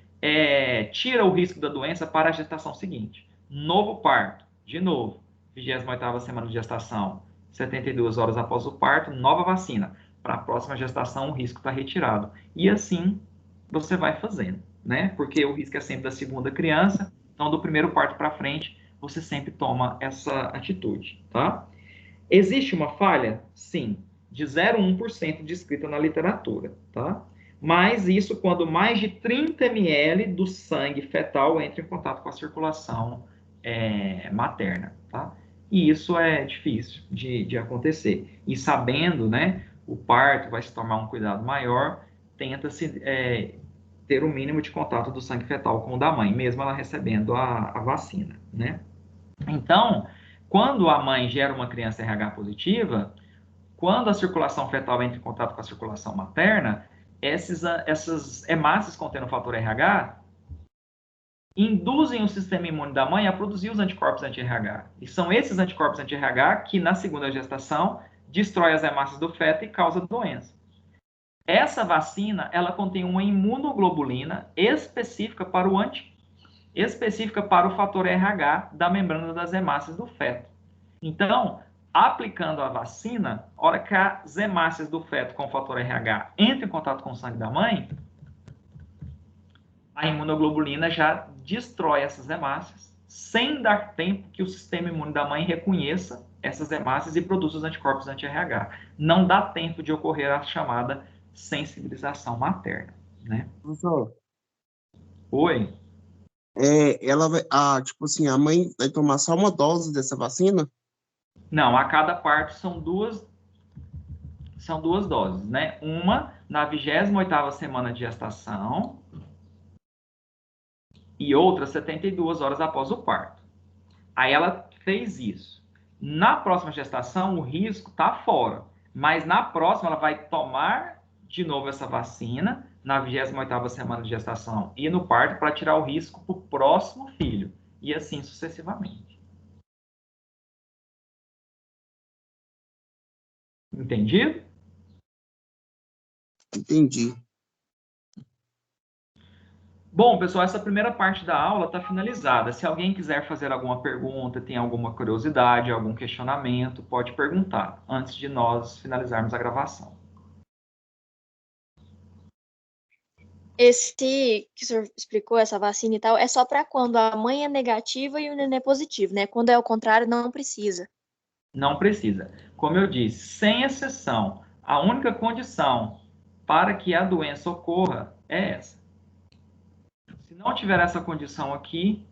tira o risco da doença para a gestação seguinte. Novo parto, de novo, 28ª semana de gestação, 72 horas após o parto, nova vacina. Para a próxima gestação, o risco está retirado. E assim você vai fazendo, né? Porque o risco é sempre da segunda criança, então do primeiro parto para frente, você sempre toma essa atitude, tá? Existe uma falha? Sim, de 0,1% descrita na literatura, tá? Mas isso quando mais de 30 ml do sangue fetal entra em contato com a circulação materna, tá? E isso é difícil de acontecer. E sabendo, né, o parto vai se tomar um cuidado maior, tenta-se ter o mínimo de contato do sangue fetal com o da mãe, mesmo ela recebendo a vacina, né? Então, quando a mãe gera uma criança RH positiva, quando a circulação fetal entra em contato com a circulação materna, essas hemácias contendo o fator RH induzem o sistema imune da mãe a produzir os anticorpos anti-RH. E são esses anticorpos anti-RH que, na segunda gestação, destrói as hemácias do feto e causa doença. Essa vacina, ela contém uma imunoglobulina específica para o fator RH da membrana das hemácias do feto. Então, aplicando a vacina, a hora que as hemácias do feto com o fator RH entram em contato com o sangue da mãe, a imunoglobulina já destrói essas hemácias, sem dar tempo que o sistema imune da mãe reconheça essas hemácias e produza os anticorpos anti-RH. Não dá tempo de ocorrer a chamada sensibilização materna, né? Professor, Oi? ela vai, tipo assim, a mãe vai tomar só uma dose dessa vacina? Não, a cada parto são duas doses, né? Uma na 28ª semana de gestação e outra 72 horas após o parto. Aí ela fez isso. Na próxima gestação, o risco está fora, mas na próxima ela vai tomar de novo essa vacina na 28ª semana de gestação e no parto para tirar o risco para o próximo filho e assim sucessivamente. Entendido? Entendi. Bom, pessoal, essa primeira parte da aula está finalizada. Se alguém quiser fazer alguma pergunta, tem alguma curiosidade, algum questionamento, pode perguntar antes de nós finalizarmos a gravação. Esse que o senhor explicou, essa vacina e tal, é só para quando a mãe é negativa e o neném é positivo, né? Quando é o contrário, não precisa. Não precisa. Como eu disse, sem exceção, a única condição para que a doença ocorra é essa. Se não tiver essa condição aqui,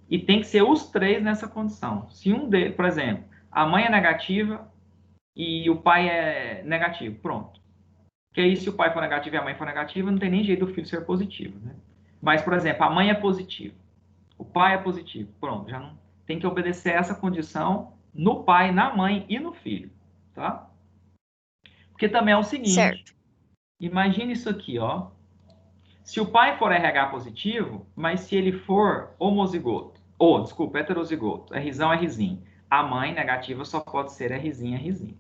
e tem que ser os três nessa condição. Se um deles, por exemplo, a mãe é negativa e o pai é negativo, pronto. Porque aí, se o pai for negativo e a mãe for negativa, não tem nem jeito do filho ser positivo, né? Mas, por exemplo, a mãe é positiva, o pai é positivo, pronto, já não tem que obedecer essa condição no pai, na mãe e no filho, tá? Porque também é o seguinte, Certo. imagine isso aqui, ó. Se o pai for RH positivo, mas se ele for homozigoto, heterozigoto, Rzão, Rzinho, a mãe negativa só pode ser Rzinho, Rzinho.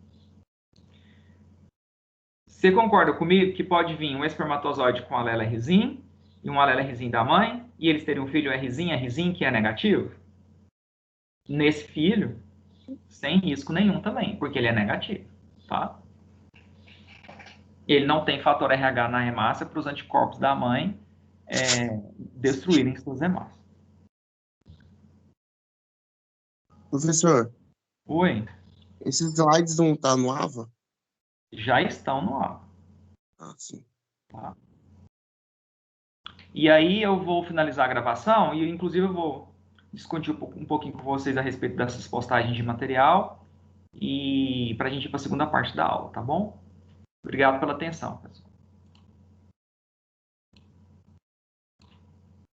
Você concorda comigo que pode vir um espermatozoide com alelo Rzinho e um alelo Rzinho da mãe, e eles terem um filho Rzinho, Rzinho, que é negativo? nesse filho, sem risco nenhum também, porque ele é negativo, tá? Ele não tem fator RH na hemácia para os anticorpos da mãe destruírem suas hemácias. Professor, Oi, esses slides não tá no AVA? já estão no ar, Ah, sim. tá? E aí eu vou finalizar a gravação e, inclusive, eu vou discutir um pouquinho com vocês a respeito dessas postagens de material e para a gente ir para a segunda parte da aula, tá bom? Obrigado pela atenção, pessoal.